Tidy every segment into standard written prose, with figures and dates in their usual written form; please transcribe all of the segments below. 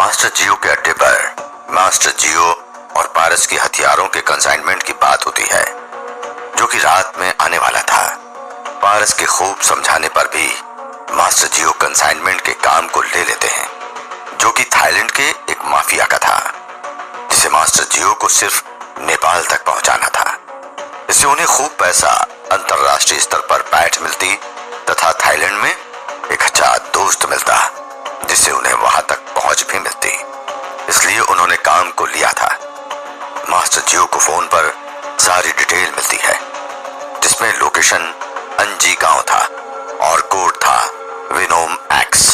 Master जियो के अड्डे पर मास्टर जियो और पारस की हथियारों के कंसाइनमेंट की बात होती है, जो कि रात में आने वाला था। पारस के खूब समझाने पर भी मास्टर जियो कंसाइनमेंट के काम को ले लेते हैं, जो कि थाईलैंड के एक माफिया का था, जिसे मास्टर जियो को सिर्फ नेपाल तक पहुंचाना था। इससे उन्हें खूब पैसा अंतरराष्ट्रीय स्तर पर पैठ मिलती तथा थाईलैंड में एक अच्छा दोस्त मिलता, जिससे उन्हें वहां तक पहुंच भी मिलती। इसलिए उन्होंने काम को लिया था। मास्टर जियो को फोन पर सारी डिटेल मिलती है, जिसमें लोकेशन अंजी गांव था और कोड था विनोम एक्स,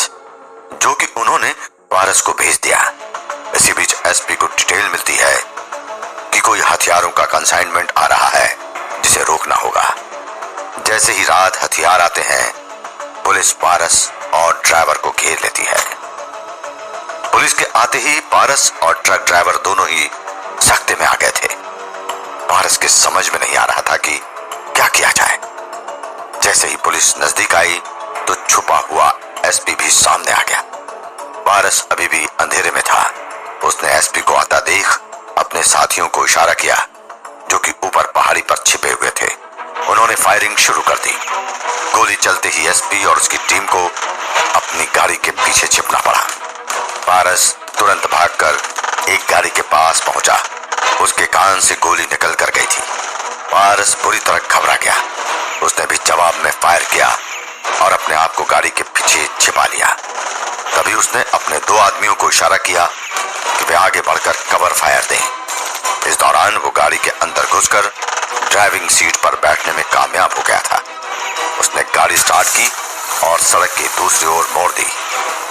जो कि उन्होंने पारस को भेज दिया। इसी बीच एसपी को डिटेल मिलती है कि कोई हथियारों का कंसाइनमेंट आ रहा है, जिसे रोकना होगा। जैसे ही रात हथियार आते हैं, पुलिस पारस और ड्राइवर को घेर लेती है। पुलिस के आते ही पारस और ट्रक ड्राइवर दोनों ही सख्ते में आ गए थे। पारस के समझ में नहीं आ रहा था कि क्या किया जाए। जैसे ही पुलिस नजदीक आई तो छुपा हुआ एसपी भी सामने आ गया। पारस अभी भी अंधेरे में था। उसने एसपी को आता देख अपने साथियों को इशारा किया, जो कि ऊपर पहाड़ी पर छिपे हुए थे। उन्होंने फायरिंग शुरू कर दी। गोली चलते ही एसपी और उसकी टीम को अपनी गाड़ी के पीछे छिपना पड़ा। पारस तुरंत भागकर एक गाड़ी के पास पहुंचा। उसके कान से गोली निकल कर गई थी। पारस बुरी तरह घबरा गया। उसने भी जवाब में फायर किया और अपने आप को गाड़ी के पीछे छिपा लिया। तभी उसने अपने दो आदमियों को इशारा किया कि वे आगे बढ़कर कवर फायर दें। इस दौरान वो गाड़ी के अंदर घुसकर ड्राइविंग सीट पर बैठने में कामयाब हो गया था। उसने गाड़ी स्टार्ट की और सड़क की दूसरी ओर मोड़ दी,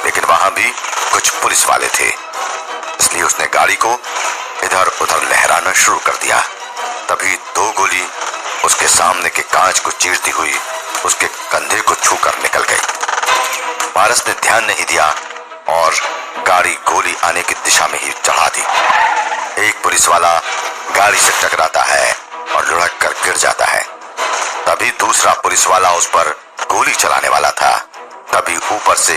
लेकिन वहां भी कुछ पुलिस वाले थे, इसलिए उसने गाड़ी को इधर उधर लहराना शुरू कर दिया। तभी दो गोली उसके सामने के कांच को चीरती हुई उसके कंधे को छूकर निकल गई। पारस ने ध्यान नहीं दिया और गाड़ी गोली आने की दिशा में ही चढ़ा दी। एक पुलिस वाला गाड़ी से टकराता है और लुढ़क कर गिर जाता है। तभी दूसरा पुलिस वाला उस पर गोली चलाने वाला था। तभी ऊपर से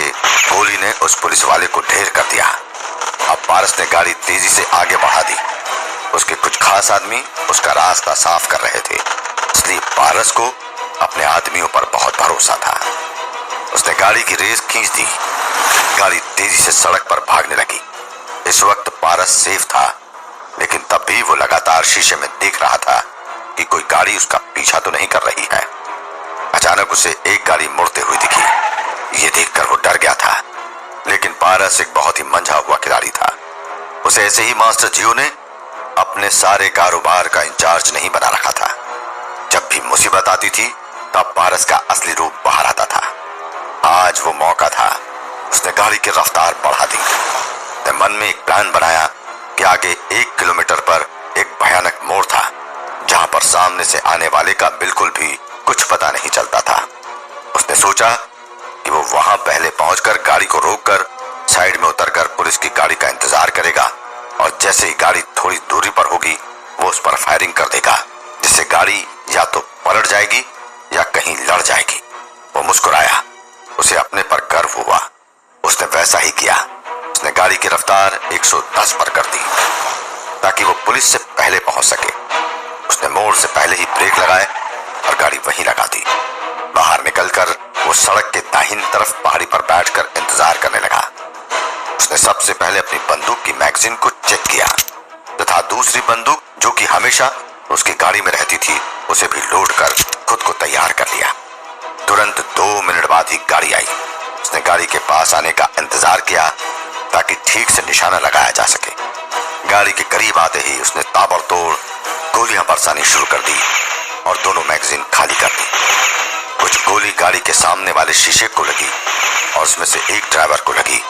गोली ने उस पुलिस वाले को ढेर कर दिया। अब पारस ने गाड़ी तेजी से आगे बढ़ा दी। उसके कुछ खास आदमी उसका रास्ता साफ कर रहे थे, इसलिए पारस को अपने आदमियों पर बहुत भरोसा था। उसने गाड़ी की रेस खींच दी। गाड़ी तेजी से सड़क पर भागने लगी। इस वक्त पारस सेफ था, लेकिन तब भी वो लगातार शीशे में देख रहा था कि कोई गाड़ी उसका पीछा तो नहीं कर रही है। अचानक उसे एक गाड़ी मुड़ते हुई दिखी। ये देखकर वो डर गया था, लेकिन पारस एक बहुत ही मंझा हुआ खिलाड़ी था। उसे ऐसे ही मास्टर जियो ने अपने सारे कारोबार का इंचार्ज नहीं बना रखा था। जब भी मुसीबत आती थी, तब पारस का असली रूप बाहर आता था। आज वो मौका था। उसने गाड़ी की रफ्तार बढ़ा दी। उसने मन में एक प्लान बनाया कि आगे 1 किलोमीटर पर एक भयानक मोड़ था, जहां पर सामने से आने वाले का बिल्कुल भी कुछ पता नहीं चलता था। उसने सोचा कि वो वहां पहले पहुंचकर गाड़ी को रोककर साइड में उतरकर पुलिस की गाड़ी का इंतजार करेगा, और जैसे ही गाड़ी थोड़ी दूरी पर होगी, वो उस पर फायरिंग कर देगा, जिससे गाड़ी या तो पलट जाएगी या कहीं लड़ जाएगी। वो मुस्कुराया। उसे अपने पर गर्व हुआ। उसने वैसा ही किया। उसने गाड़ी की रफ्तार 110 पर कर दी, ताकि वो पुलिस से पहले पहुंच सके। उसने मोड़ से पहले ही ब्रेक लगाए और गाड़ी वहीं लगा दी। बाहर निकलकर वो सड़क के दाहिनी तरफ पहाड़ी पर बैठकर इंतजार करने लगा। उसने सबसे पहले अपनी बंदूक की मैगजीन को चेक किया तथा दूसरी बंदूक, जो कि हमेशा उसकी गाड़ी में रहती थी, उसे भी लोड कर खुद को तैयार कर लिया। तुरंत 2 मिनट बाद ही गाड़ी आई। उसने गाड़ी के पास आने का इंतजार किया ताकि ठीक से निशाना लगाया जा सके। गाड़ी के करीब आते ही उसने ताबड़तोड़ गोलियां बरसानी शुरू कर दी और दोनों मैगजीन खाली कर दी। कुछ गोली गाड़ी के सामने वाले शीशे को लगी और उसमें से एक ड्राइवर को लगी,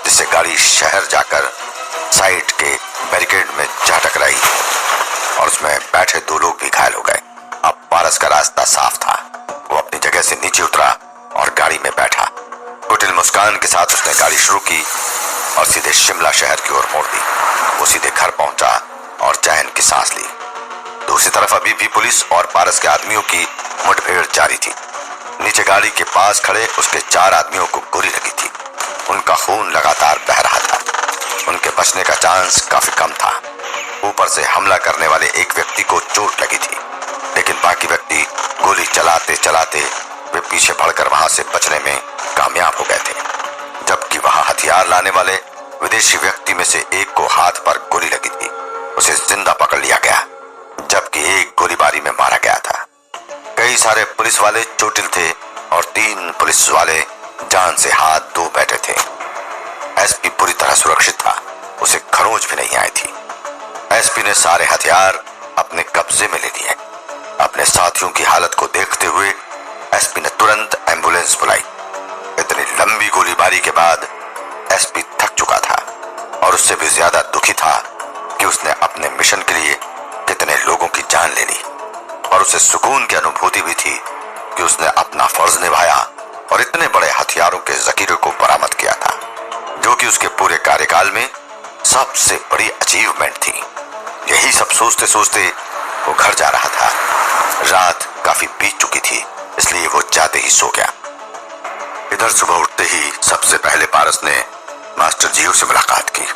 जिससे गाड़ी शहर जाकर साइड के बैरिकेड में जा टकराई और उसमें बैठे 2 लोग भी घायल हो गए। अब पारस का रास्ता साफ था। वो अपनी जगह से नीचे उतरा और गाड़ी में बैठा। कुटिल मुस्कान के साथ उसने गाड़ी शुरू की और सीधे शिमला शहर की ओर मोड़ दी। वो सीधे घर पहुंचा और चैन की सांस ली। दूसरी तरफ अभी भी पुलिस और पारस के आदमियों की मुठभेड़ जारी थी। नीचे गाड़ी के पास खड़े उसके 4 आदमियों को गोली लगी थी। उनका खून लगातार बह रहा था। उनके बचने का चांस काफी कम था। ऊपर से हमला करने वाले एक व्यक्ति को चोट लगी थी, लेकिन बाकी व्यक्ति गोली चलाते चलाते वे पीछे बढ़कर वहां से बचने में कामयाब हो गए थे। जबकि वहां हथियार लाने वाले विदेशी व्यक्ति में से एक को हाथ पर गोली लगी थी, उसे जिंदा पकड़ लिया गया, जबकि एक गोलीबारी में मारा गया था। कई सारे पुलिस वाले चोटिल थे और 3 पुलिस वाले जान से हाथ धो बैठे थे। एसपी पूरी तरह सुरक्षित था, उसे खरोंच भी नहीं आई थी। एसपी ने सारे हथियार अपने कब्जे में ले लिए। अपने साथियों की हालत को देखते हुए एसपी ने तुरंत एम्बुलेंस बुलाई। इतनी लंबी गोलीबारी के बाद एसपी थक चुका था और उससे भी ज्यादा दुखी था कि उसने अपने मिशन के लिए कितने लोगों की जान ले ली, और उसे सुकून की अनुभूति भी थी कि उसने अपना फर्ज निभाया और इतने बड़े हथियारों के जखीरे को बरामद किया था, जो कि उसके पूरे कार्यकाल में सबसे बड़ी अचीवमेंट थी। यही सब सोचते सोचते वो घर जा रहा था। रात काफी बीत चुकी थी, इसलिए वो जाते ही सो गया। इधर सुबह उठते ही सबसे पहले पारस ने मास्टर जियो से मुलाकात की।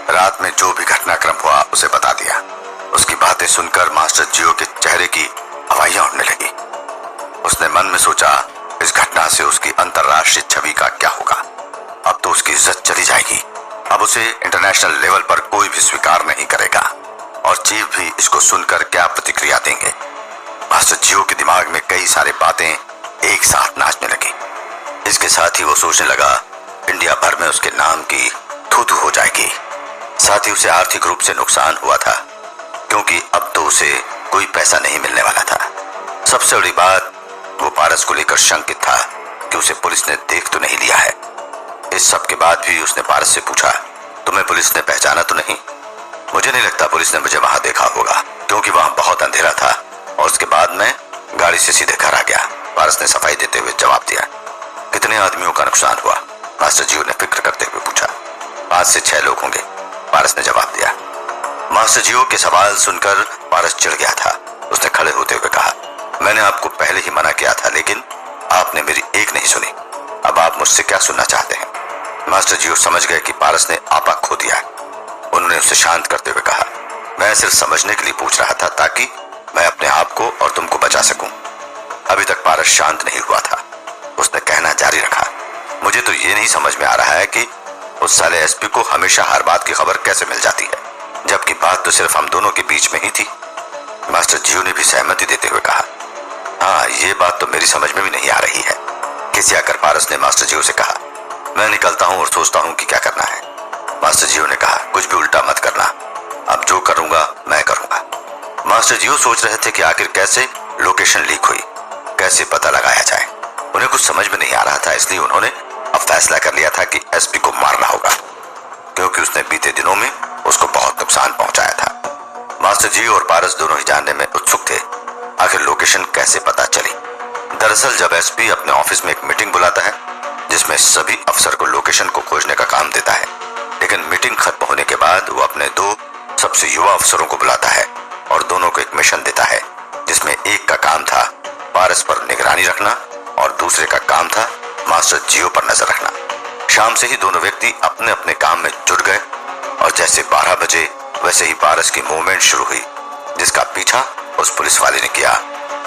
रात में जो भी घटनाक्रम हुआ उसे बता दिया। उसकी बातें सुनकर मास्टर जियो के चेहरे की हवाइयां उड़ने लगी। उसने मन में सोचा, इस घटना से उसकी अंतर्राष्ट्रीय छवि का क्या होगा। अब तो उसकी इज्जत चली जाएगी। अब उसे इंटरनेशनल लेवल पर कोई भी स्वीकार नहीं करेगा, और चीफ भी इसको सुनकर क्या प्रतिक्रिया देंगे। मास्टर जियो के दिमाग में कई सारी बातें एक साथ नाचने लगी। इसके साथ ही वो सोचने लगा, इंडिया भर में उसके नाम की थू-थू हो जाएगी। साथ ही उसे आर्थिक रूप से नुकसान हुआ था, क्योंकि अब तो उसे कोई पैसा नहीं मिलने वाला था। सबसे बड़ी बात, वो पारस को लेकर शंकित था कि उसे पुलिस ने देख तो नहीं लिया है। इस सब के बाद भी उसने पारस से पूछा, तुम्हें पुलिस ने पहचाना तो नहीं? मुझे नहीं लगता पुलिस ने मुझे वहां देखा होगा, क्योंकि वहां बहुत अंधेरा था और उसके बाद मैं गाड़ी से सीधे घर आ गया, पारस ने सफाई देते हुए जवाब दिया। कितने आदमियों का नुकसान हुआ? मास्टर जियो ने फिक्र करते हुए पूछा। 5 से 6 लोग होंगे, पारस ने जवाब दिया। मास्टर जियो के सवाल सुनकर पारस चिढ़ गया था। उसने खड़े होते हुए कहा, मैंने आपको पहले ही मना किया था, लेकिन आपने मेरी एक नहीं सुनी। अब आप मुझसे क्या सुनना चाहते हैं? मास्टर जियो समझ गए कि पारस ने आपा खो दिया। उन्होंने उसे शांत करते हुए कहा, मैं सिर्फ समझने के लिए पूछ रहा था, ताकि मैं अपने आप को और तुमको बचा सकूं। अभी तक पारस शांत नहीं हुआ था। उसने कहना जारी रखा, मुझे तो ये नहीं समझ में आ रहा है कि उस साले एसपी को हमेशा हर बात की खबर कैसे मिल जाती है, जबकि बात तो सिर्फ हम दोनों के बीच में ही थी। मास्टर जियो ने भी सहमति देते हुए कहा, हाँ, ये बात तो मेरी समझ में भी नहीं आ रही है। खिसियाकर पारस ने मास्टर जियो से कहा, मैं निकलता हूँ और सोचता हूँ कि क्या करना है। मास्टर जियो ने कहा, कुछ भी उल्टा मत करना, अब जो करूंगा मैं करूंगा। मास्टर जियो सोच रहे थे कि आखिर कैसे लोकेशन लीक हुई, कैसे पता लगाया जाए। उन्हें कुछ समझ में नहीं आ रहा था, इसलिए उन्होंने अब फैसला कर लिया था कि एसपी को मारना होगा, क्योंकि उसने बीते दिनों में उसको बहुत नुकसान पहुंचाया था। मास्टर जियो और पारस दोनों ही जानने में उत्सुक थे, आखिर लोकेशन कैसे पता चली। दरअसल जब एसपी अपने ऑफिस में एक मीटिंग बुलाता है, जिसमें सभी अफसर को लोकेशन को खोजने का काम देता है, लेकिन मीटिंग खत्म होने के बाद वो अपने 2 सबसे युवा अफसरों को बुलाता है और दोनों को एक मिशन देता है, जिसमें एक का काम था पारस पर निगरानी रखना और दूसरे का काम था मास्टर जियो पर नजर रखना। शाम से ही दोनों व्यक्ति अपने अपने काम में जुट गए और जैसे 12 बजे वैसे ही पारस की मूवमेंट शुरू हुई, जिसका पीछा उस पुलिस वाले ने किया।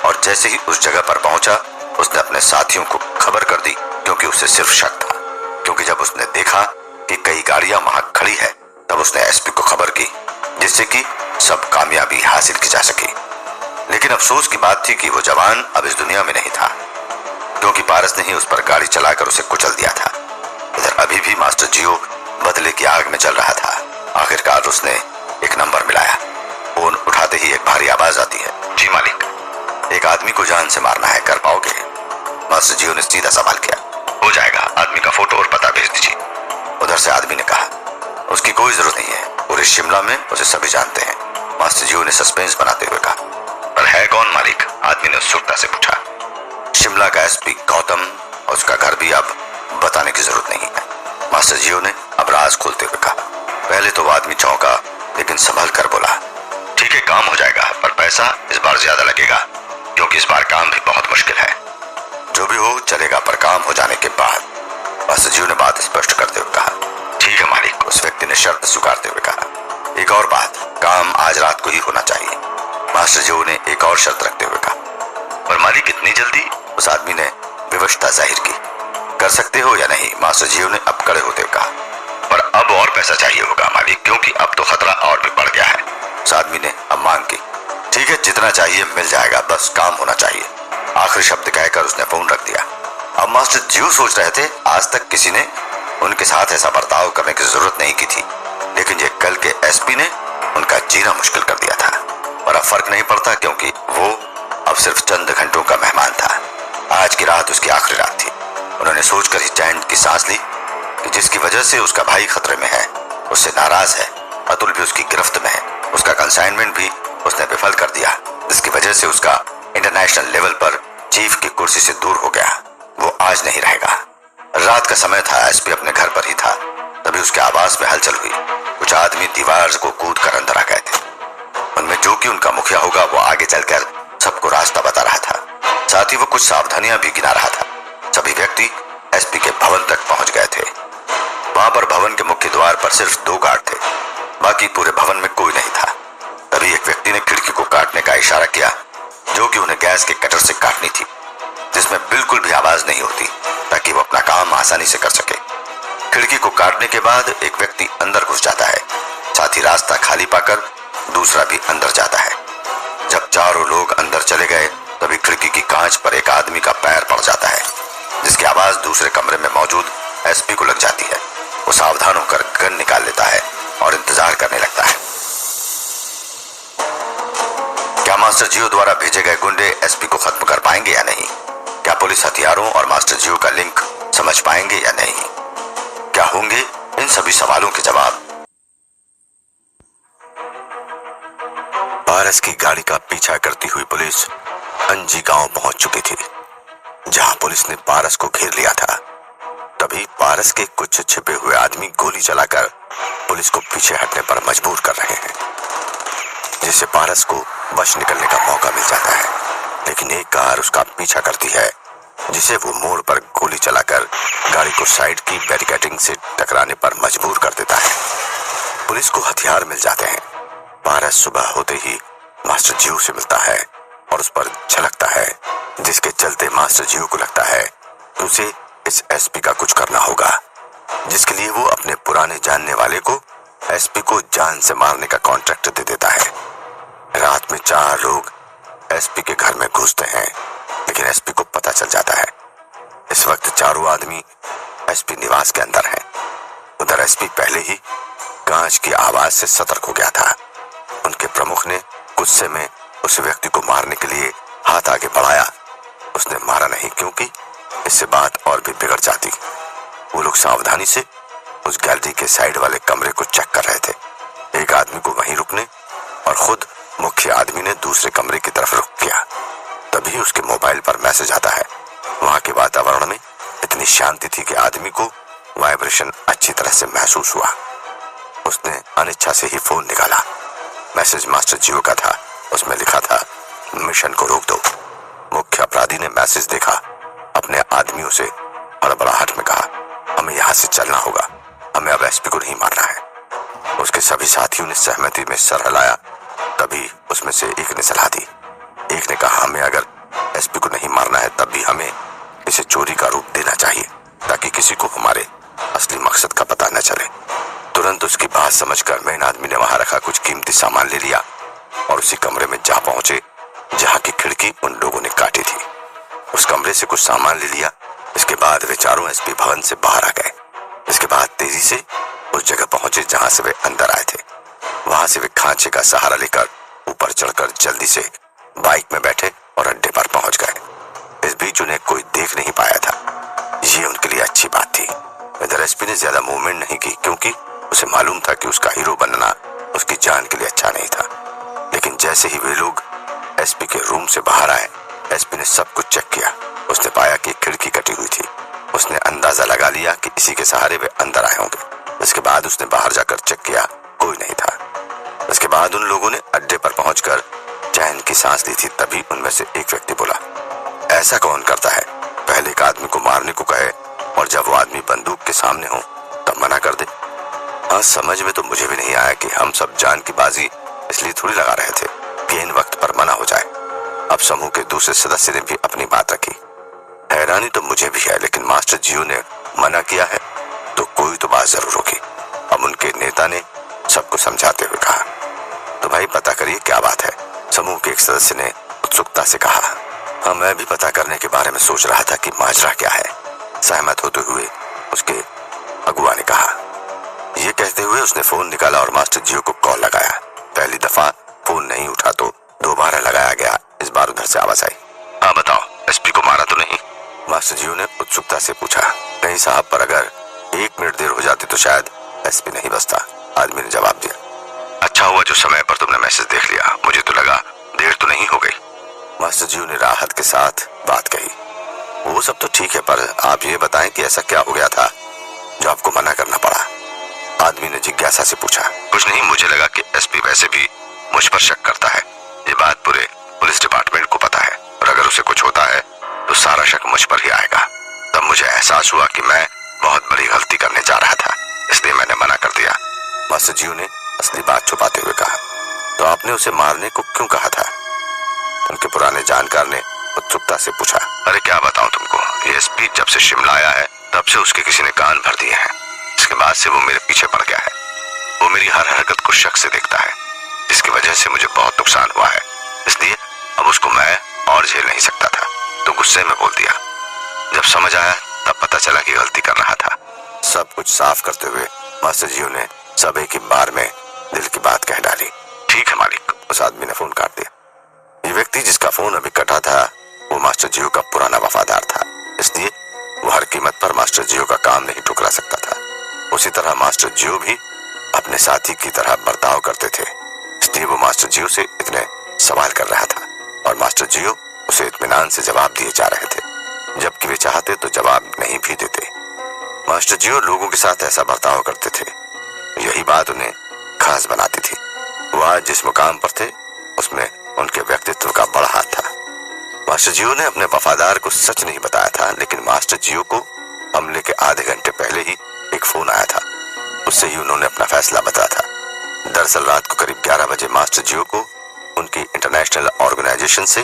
और जैसे ही उस जगह पर पहुंचा, उसने अपने साथियों को खबर कर दी, क्योंकि उसे सिर्फ शक था। क्योंकि जब उसने देखा कि कई गाड़ियां वहां खड़ी है, तब उसने एसपी को खबर की, जिससे कि सब कामयाबी हासिल की जा सकी। लेकिन अफसोस की बात थी कि वो जवान अब इस दुनिया में नहीं था, क्योंकि पारस ने ही उस पर गाड़ी चलाकर उसे कुचल दिया था। इधर अभी भी मास्टर जियो बदले की आग में चल रहा था। आखिरकार उसने एक नंबर मिलाया। फोन उठाते ही एक भारी आवाज आती है, जी मालिक, एक आदमी को जान से मारना है, कर पाओगे? मास्टर जियो ने सीधा सवाल किया। हो जाएगा, आदमी का फोटो और पता भेज दीजिए। उधर से आदमी ने कहा, उसकी कोई जरूरत नहीं है, पूरे शिमला में उसे सभी जानते हैं। मास्टर जियो ने सस्पेंस बनाते हुए कहा, पर है कौन मालिक? आदमी ने उत्सुकता से पूछा। शिमला का एसपी गौतम, और उसका घर भी अब बताने की जरूरत नहीं है। मास्टर जियो ने अब राज खोलते हुए कहा। पहले तो वो आदमी चौंका, लेकिन संभल कर बोला, ठीक है, काम हो जाएगा, पर पैसा इस बार ज्यादा लगेगा, क्योंकि इस बार काम भी बहुत मुश्किल है। जो भी हो चलेगा, पर काम हो जाने के बाद। मास्टर जियो ने बात स्पष्ट करते हुए कहा, ठीक है मालिक, उस व्यक्ति ने शर्त स्वीकारते हुए कहा। एक और बात, काम आज रात को ही होना चाहिए, मास्टर जियो ने एक और शर्त रखते हुए कहा। पर मालिक इतनी जल्दी? उस आदमी ने विवशता जाहिर की। कर सकते हो या नहीं? मास्टर जियो ने अब कड़े होते हुए कहा। पर अब और पैसा चाहिए होगा मालिक, क्योंकि अब तो खतरा और भी बढ़ गया है। उस आदमी ने अब मांग की। ठीक है, जितना चाहिए मिल जाएगा, बस काम होना चाहिए। आखिरी शब्द कहकर उसने फोन रख दिया। अब मास्टर जियो सोच रहे थे आज तक किसी ने उनके साथ ऐसा बर्ताव करने की जरूरत नहीं की थी, लेकिन ये कल के एसपी ने उनका जीना मुश्किल कर दिया था। पर अब फर्क नहीं पड़ता, क्योंकि वो अब सिर्फ चंद घंटों का मेहमान था। आज की रात उसकी आखिरी रात थी। उन्होंने सोचकर ही चैन की सांस ली कि जिसकी वजह से उसका भाई खतरे में है, उससे नाराज है। अतुल भी उसकी गिरफ्त में है। उसका कंसाइनमेंट भी उसने विफल कर दिया, जिसकी वजह से उसका इंटरनेशनल लेवल पर चीफ की कुर्सी से दूर हो गया। वो आज नहीं रहेगा। रात का समय था, एसपी अपने घर पर ही था। तभी उसके आवास में हलचल हुई। कुछ आदमी दीवार को कूद कर अंदर आ गए थे। उनमें जो कि उनका मुखिया होगा, वो आगे चलकर सबको रास्ता बता रहा था। साथ ही वो कुछ सावधानियां भी गिना रहा था। सभी व्यक्ति एसपी के भवन तक पहुंच गए थे। वहां पर भवन के मुख्य द्वार पर सिर्फ 2 गार्ड थे, बाकी पूरे भवन में कोई नहीं था। तभी एक व्यक्ति ने खिड़की को काटने का इशारा किया, जो कि उन्हें गैस के कटर से काटनी थी, जिसमें बिल्कुल भी आवाज नहीं होती, ताकि वो अपना काम आसानी से कर सके। खिड़की को काटने के बाद एक व्यक्ति अंदर घुस जाता है, साथ ही रास्ता खाली पाकर दूसरा भी अंदर जाता है। जब चारों लोग अंदर चले गए, तभी खिड़की की कांच पर एक आदमी का पैर पड़ जाता है, जिसकी आवाज दूसरे कमरे में मौजूद एसपी को लग जाती है। वो सावधान होकर गन निकाल लेता है और इंतजार करने लगता है। क्या मास्टर जियो द्वारा भेजे गए गुंडे एसपी को खत्म कर पाएंगे या नहीं? क्या पुलिस हथियारों और मास्टर जियो का लिंक समझ पाएंगे या नहीं? क्या होंगे इन सभी सवालों के जवाब? पारस की गाड़ी का पीछा करती हुई पुलिस अंजी गांव पहुंच चुकी थी, जहां पुलिस ने पारस को घेर लिया था। तभी पारस के कुछ छिपे हुए आदमी गोली चलाकर पुलिस को पीछे हटने पर मजबूर कर रहे हैं, जिससे पारस को बच निकलने का मौका मिल जाता है। लेकिन एक कार उसका पीछा करती है, जिसे वो मोड़ पर गोली चलाकर गाड़ी को साइड की बैरिकेडिंग से टकराने पर मजबूर कर देता है। पुलिस को हथियार मिल जाते हैं। पारस सुबह होते ही मास्टर जियो से मिलता है और उस पर झलकता है, जिसके चलते मास्टर जियो को लगता है कि उसे इस एसपी का कुछ करना होगा, जिसके लिए वो अपने पुराने जानने वाले को एसपी को जान से मारने का कॉन्ट्रैक्ट दे देता है। रात में 4 लोग एसपी के घर में घुसते हैं, लेकिन एसपी को पता चल जाता है। इस वक्त चारों आदमी एसपी निवास के अंदर हैं। उधर एसपी पहले ही कांच की आवाज से सतर्क हो गया था। उनके प्रमुख ने गुस्से में उस व्यक्ति को मारने के लिए हाथ आगे बढ़ाया। उसने मारा नहीं, क्योंकि इससे बात और भी बिगड़ जाती। वो लोग सावधानी से उस गैलरी के साइड वाले कमरे को चेक कर रहे थे। एक आदमी को वहीं रुकने और खुद मुख्य आदमी ने दूसरे कमरे की तरफ रुख किया। तभी उसके मोबाइल पर मैसेज आता है। वहां के वातावरण में इतनी शांति थी कि आदमी को वाइब्रेशन अच्छी तरह से महसूस हुआ। उसने अनिच्छा से ही फोन निकाला। मैसेज मास्टर जियो का था। उसमें लिखा था, मिशन को रोक दो। मुख्य अपराधी ने मैसेज देखा। अपने आदमियों से हड़बड़ाहट में कहा, हमें यहाँ से चलना होगा, हमें अब एसपी को नहीं मारना है। उसके सभी साथियों ने सहमति में सर हिलाया। तभी उसमें से एक ने सलाह दी। एक ने कहा, हमें अगर एसपी को नहीं मारना है, तब भी हमें इसे चोरी का रूप देना चाहिए, ताकि किसी को हमारे असली मकसद का पता न चले। तुरंत उसकी बात समझकर मेन आदमी ने वहां रखा कुछ कीमती सामान ले लिया और उसी कमरे में जा पहुंचे जहां की खिड़की उन लोगों ने काटी थी। उस कमरे से कुछ सामान ले लिया। इसके बाद वे चारों एसपी भवन से बाहर आ गए। इसके बाद तेजी से उस जगह पहुंचे जहां से वे अंदर आए थे। वहां से वे खांचे का सहारा लेकर ऊपर चढ़कर जल्दी से बाइक में बैठे और अड्डे पर पहुंच गए। इस बीच उन्हें कोई देख नहीं पाया था। ये उनके लिए अच्छी बात थी। इधर एसपी ने ज्यादा मूवमेंट नहीं की, क्योंकि उसे मालूम था कि उसका हीरो बनना उसकी जान के लिए अच्छा नहीं था। लेकिन जैसे ही वे लोग एसपी के रूम से बाहर आए, एसपी ने सब कुछ चेक किया। उसने पाया कि खिड़की कटी हुई थी। उसने अंदाजा लगा लिया कि इसी के सहारे वे अंदर आए होंगे। इसके बाद उसने बाहर जाकर चेक किया, कोई नहीं था। इसके बाद उन लोगों ने अड्डे पर पहुंचकर चैन की सांस ली थी। तभी उनमें से एक व्यक्ति बोला, ऐसा कौन करता है, पहले एक आदमी को मारने को कहे और जब वो आदमी बंदूक के सामने हो तब मना कर दे। हाँ, समझ में तो मुझे भी नहीं आया कि हम सब जान की बाजी इसलिए थोड़ी लगा रहे थे कि इन वक्त पर मना हो जाए। अब समूह के दूसरे सदस्य ने भी अपनी बात रखी। हैरानी तो मुझे भी है, लेकिन मास्टर जियो ने मना किया है तो कोई तो बात जरूर होगी। अब उनके नेता ने सबको समझाते हुए कहा, तो भाई पता करिए क्या बात है। समूह के एक सदस्य ने उत्सुकता से कहा, हाँ, मैं भी पता करने के बारे में सोच रहा था कि माजरा क्या है। सहमत होते हुए उसके अगुआ ने कहा। ये कहते हुए उसने फोन निकाला और मास्टर जियो को कॉल लगाया। पहली दफा फोन नहीं उठा तो दोबारा लगाया गया। इस बार उधर से आवाज आई, हाँ बताओ, एसपी को मारा तो नहीं? मास्टर जियो ने उत्सुकता से पूछा। नहीं साहब, पर अगर 1 मिनट देर हो जाती तो शायद एसपी नहीं बचता, आदमी ने जवाब दिया। अच्छा हुआ जो समय पर तुमने मैसेज देख लिया, मुझे तो लगा देर तो नहीं हो गई। मास्टर जियो ने राहत के साथ बात कही। वो सब तो ठीक है, पर आप ये बताएं कि ऐसा क्या हो गया था जो आपको मना करना पड़ा? आदमी ने जिज्ञासा से पूछा। कुछ नहीं, मुझे लगा कि एसपी वैसे भी मुझ पर शक करता है। ये बात पूरे पुलिस डिपार्टमेंट को पता है और अगर उसे कुछ होता है तो सारा शक मुझ पर ही आएगा। तब मुझे एहसास हुआ कि मैं बहुत बड़ी गलती करने जा रहा था, इसलिए मैंने मना कर दिया। मास्टर जियो ने असली बात छुपाते हुए कहा। तो आपने उसे मारने को क्यों कहा था? उनके पुराने जानकार ने उत्सुकता से पूछा। अरे क्या बताऊं तुमको, ये एसपी जब से शिमला आया है तब से उसके किसी ने कान भर दिए हैं। इसके बाद से वो मेरे पीछे पड़ गया है। वो मेरी हर हरकत को शक से देखता है, जिसकी वजह से मुझे बहुत नुकसान हुआ है। इसलिए अब उसको मैं और झेल नहीं सकता था, तो गुस्से में बोल दिया। जब समझ आया तब पता चला कि गलती कर रहा था। सब कुछ साफ करते हुए मास्टर जियो ने सब एक ही बार में दिल की बात कह डाली। ठीक है मालिक। उस आदमी ने फोन काट दिया। ये व्यक्ति जिसका फोन अभी कटा था वो मास्टर जियो का पुराना वफादार था, इसलिए वो हर कीमत पर मास्टर जियो का काम नहीं ठुकरा सकता था। उसी तरह मास्टर जियो भी अपने साथी की तरह बर्ताव करते थे, इसलिए वो मास्टर जियो से इतने सवाल कर रहा था और मास्टर जियो उसे इत्मीनान से जवाब दिए जा रहे थे, जबकि वे चाहते तो जवाब नहीं भी देते। मास्टर जियो लोगों के साथ ऐसा बर्ताव करते थे, यही बात उन्हें खास बनाती थी। वो आज जिस मुकाम पर थे उसमें उनके व्यक्तित्व का बड़ा हाथ था। मास्टर जियो ने अपने वफादार को सच नहीं बताया था, लेकिन मास्टर जियो को हमले के आधे घंटे पहले ही एक फोन आया था। उससे ही उन्होंने अपना फैसला बताया था। दरअसल रात को करीब 11 बजे मास्टर जियो को उनकी इंटरनेशनल ऑर्गेनाइजेशन से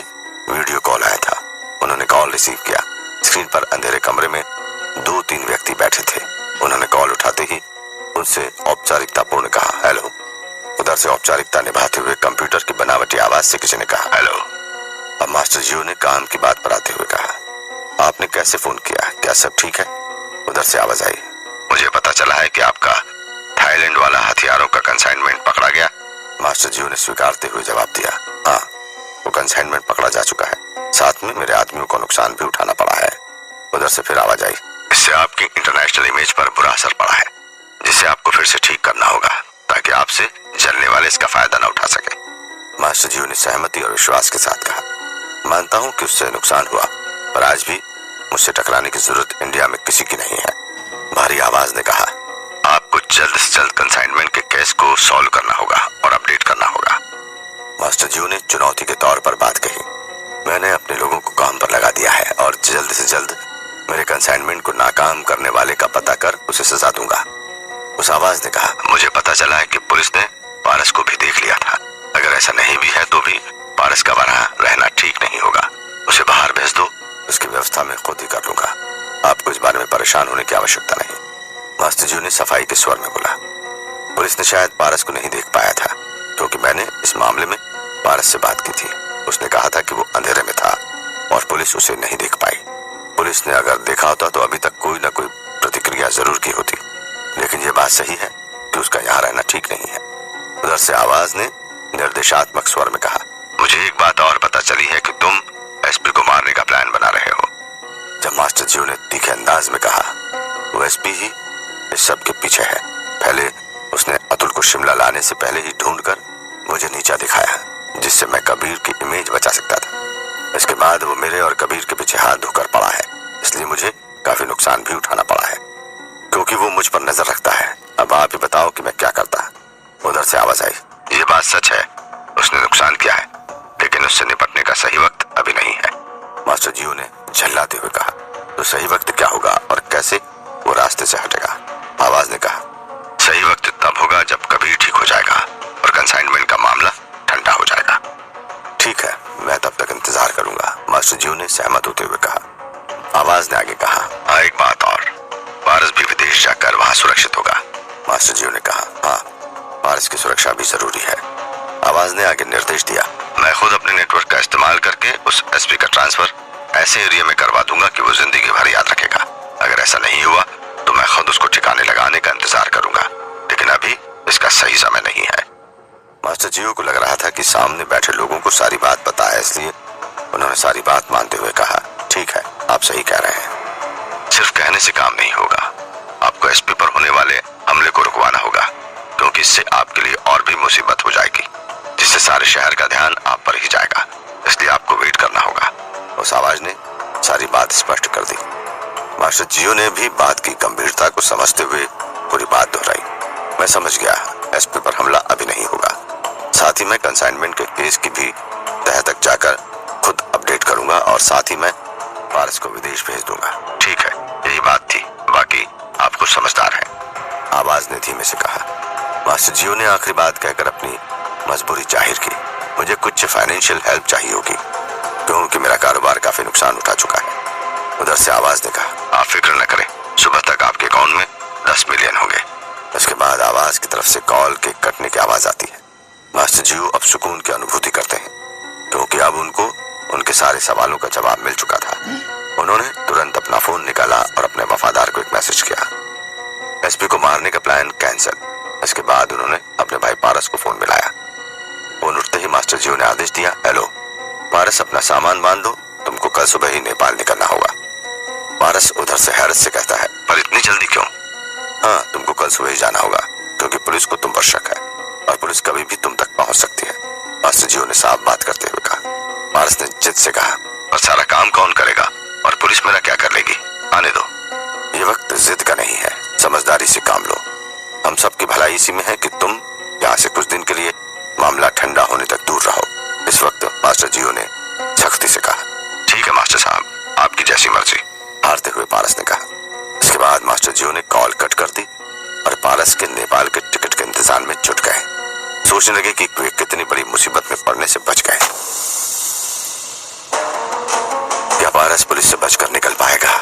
वीडियो कॉल आया था। उन्होंने कॉल रिसीव किया। स्क्रीन पर अंधेरे कमरे में 2-3 व्यक्ति बैठे थे। उन्होंने कॉल उठाते ही उनसे औपचारिकतापूर्ण कहा, हेलो। उधर से औपचारिकता निभाते हुए कंप्यूटर की बनावटी आवाज से किसी ने कहा, हेलो। अब मास्टर जियो ने काम की बात पर आते हुए कहा, आपने कैसे फोन किया, क्या सब ठीक है? उधर से आवाज आई, मुझे पता चला है कि आपका थाईलैंड वाला हथियारों का कंसाइनमेंट पकड़ा गया। मास्टर जियो ने स्वीकारते हुए जवाब दिया, हाँ, वो कंसाइनमेंट पकड़ा जा चुका है, साथ में मेरे आदमियों को नुकसान भी उठाना पड़ा है। उधर से फिर आवाज आई, इससे आपकी इंटरनेशनल इमेज पर बुरा असर पड़ा है, जिसे आपको फिर से ठीक करना होगा ताकि आपसे जलने वाले इसका फायदा न उठा सके। मास्टर जियो ने सहमति और विश्वास के साथ कहा, मानता हूँ कि उससे नुकसान हुआ, पर आज भी मुझसे टकराने की जरूरत इंडिया में किसी की नहीं है। भारी आवाज ने कहा, आपको जल्द से जल्द कंसाइनमेंट के केस को सॉल्व करना होगा और अपडेट करना होगा। मास्टर जियो ने चुनौती के तौर पर बात कही, मैंने अपने लोगों को काम पर लगा दिया है और जल्द से जल्द मेरे कंसाइनमेंट को नाकाम करने वाले का पता कर उसे सजा दूंगा। उस आवाज ने कहा, मुझे पता चला है कि पुलिस ने पारस को भी देख लिया था। अगर ऐसा नहीं भी है तो भी पारस का वहां रहना ठीक नहीं होगा। उसे बाहर भेज दो, उसकी व्यवस्था मैं खुद ही कर लूंगा। आपको इस बारे में परेशान होने की आवश्यकता नहीं। मास्टर जियो ने सफाई के स्वर में बोला, पुलिस ने शायद पारस को नहीं देख पाया था, क्योंकि मैंने इस मामले में पारस से बात की थी। उसने कहा था कि वो अंधेरे में था और पुलिस उसे नहीं देख पाई। पुलिस ने अगर देखा होता तो अभी तक कोई न कोई प्रतिक्रिया जरूर की होती, लेकिन ये बात सही है कि उसका यहाँ रहना ठीक नहीं है। उधर से आवाज ने निर्देशात्मक स्वर में कहा, मुझे एक बात और पता चली है कि तुम एसपी को मारने का प्लान बना रहे हो। जब मास्टर जियो ने तीखे अंदाज में कहा, वो एसपी ही इस सब के पीछे है। पहले उसने अतुल को शिमला लाने से पहले ही ढूंढकर मुझे नीचा दिखाया, जिससे मैं कबीर की इमेज बचा सकता था। इसके बाद वो मेरे और कबीर के पीछे हाथ धोकर पड़ा है, इसलिए मुझे काफी नुकसान भी उठाना पड़ा है, क्योंकि वो मुझ पर नजर रखता है। अब आप ही बताओ कि मैं क्या करता। उधर से आवाज आई, ये बात सच है, उसने नुकसान किया है, लेकिन उससे निपटने का सही वक्त अभी नहीं है। मास्टर जियो ने झल्लाते हुए कहा, तो सही वक्त क्या होगा और कैसे वो रास्ते से हटेगा? आवाज ने कहा, सही वक्त तब विदेश जाकर वहां सुरक्षित होगा। मास्टर जियो ने कहा, हाँ, पारस की सुरक्षा भी जरूरी है। आवाज ने आगे निर्देश दिया, मैं खुद अपने नेटवर्क का इस्तेमाल करके उस एसपी का ट्रांसफर ऐसे एरिया में करवा दूंगा कि वो जिंदगी भर याद रखेगा। अगर ऐसा नहीं हुआ तो मैं खुद उसको ठिकाने लगाने का इंतजार करूंगा, लेकिन अभी इसका सही समय नहीं है। मास्टर जियो को लग रहा था कि सामने बैठे लोगों को सारी बात पता है, इसलिए उन्होंने सारी बात मानते हुए कहा, ठीक है, आप सही कह रहे हैं। सिर्फ कहने से काम नहीं होगा, आपको एसपी पर होने वाले हमले को रुकवाना होगा, क्योंकि इससे आपके लिए और भी मुसीबत हो जाएगी, जिससे सारे शहर का ध्यान आप पर ही जाएगा। इसलिए आपको वेट करना होगा। उस आवाज ने सारी बात स्पष्ट कर दी। मास्टर जियो ने भी बात की गंभीरता को समझते हुए पूरी बात दोहराई। मैं समझ गया, एसपी पर हमला अभी नहीं होगा। साथ ही मैं कंसाइनमेंट के केस की भी तह तक जाकर खुद अपडेट करूंगा और साथ ही मैं पारस को विदेश भेज दूंगा। ठीक है, यही बात थी, बाकी आप कुछ समझदार हैं, आवाज ने धीमे से कहा। मास्टर जियो ने आखिरी बात कहकर अपनी मजबूरी जाहिर की। मुझे कुछ फाइनेंशियल हेल्प चाहिए होगी, क्योंकि मेरा कारोबार काफी नुकसान उठा चुका है। उधर से आवाज ने कहा, आप फिक्र न करें, सुबह तक आपके अकाउंट में 10 मिलियन होंगे। उसके बाद आवाज की तरफ से कॉल के कटने की आवाज आती है। मास्टर जियो अब सुकून की अनुभूति करते हैं, क्योंकि अब उनको उनके सारे सवालों का जवाब मिल चुका था। उन्होंने तुरंत अपना फोन निकाला और अपने वफादार को एक मैसेज किया, एसपी को मारने का प्लान कैंसिल। इसके बाद उन्होंने अपने भाई पारस को फोन मिलाया। फोन उठते ही मास्टर जियो ने आदेश दिया, हेलो पारस, अपना सामान बांध दो, तुमको कल सुबह ही नेपाल निकलना होगा। पारस उधर से हैरत से कहता है, पर इतनी जल्दी क्यों? हाँ, तुमको कल सुबह ही जाना होगा, क्योंकि पुलिस को तुम पर शक है और पुलिस कभी भी तुम तक पहुंच सकती है, मास्टर जियो ने साफ बात करते हुए कहा। पारस ने जिद से कहा, और सारा काम कौन करेगा और पुलिस मेरा क्या कर लेगी? आने दो। ये वक्त जिद का नहीं है, समझदारी से काम लो। हम सबकी भलाई इसी में है कि तुम यहाँ से कुछ दिन के लिए मामला ठंडा होने तक दूर रहो। इस वक्त मास्टर जियो ने सख्ती से कहा, ठीक है मास्टर साहब, आपकी जैसी मर्जी, हारते हुए पारस ने कहा। इसके बाद मास्टर जियो ने कॉल कट कर दी और पारस के नेपाल के टिकट के इंतजार में जुट गए। सोचने लगे कि वे कितनी बड़ी मुसीबत में पड़ने से बच गए। क्या पारस पुलिस से बचकर निकल पाएगा?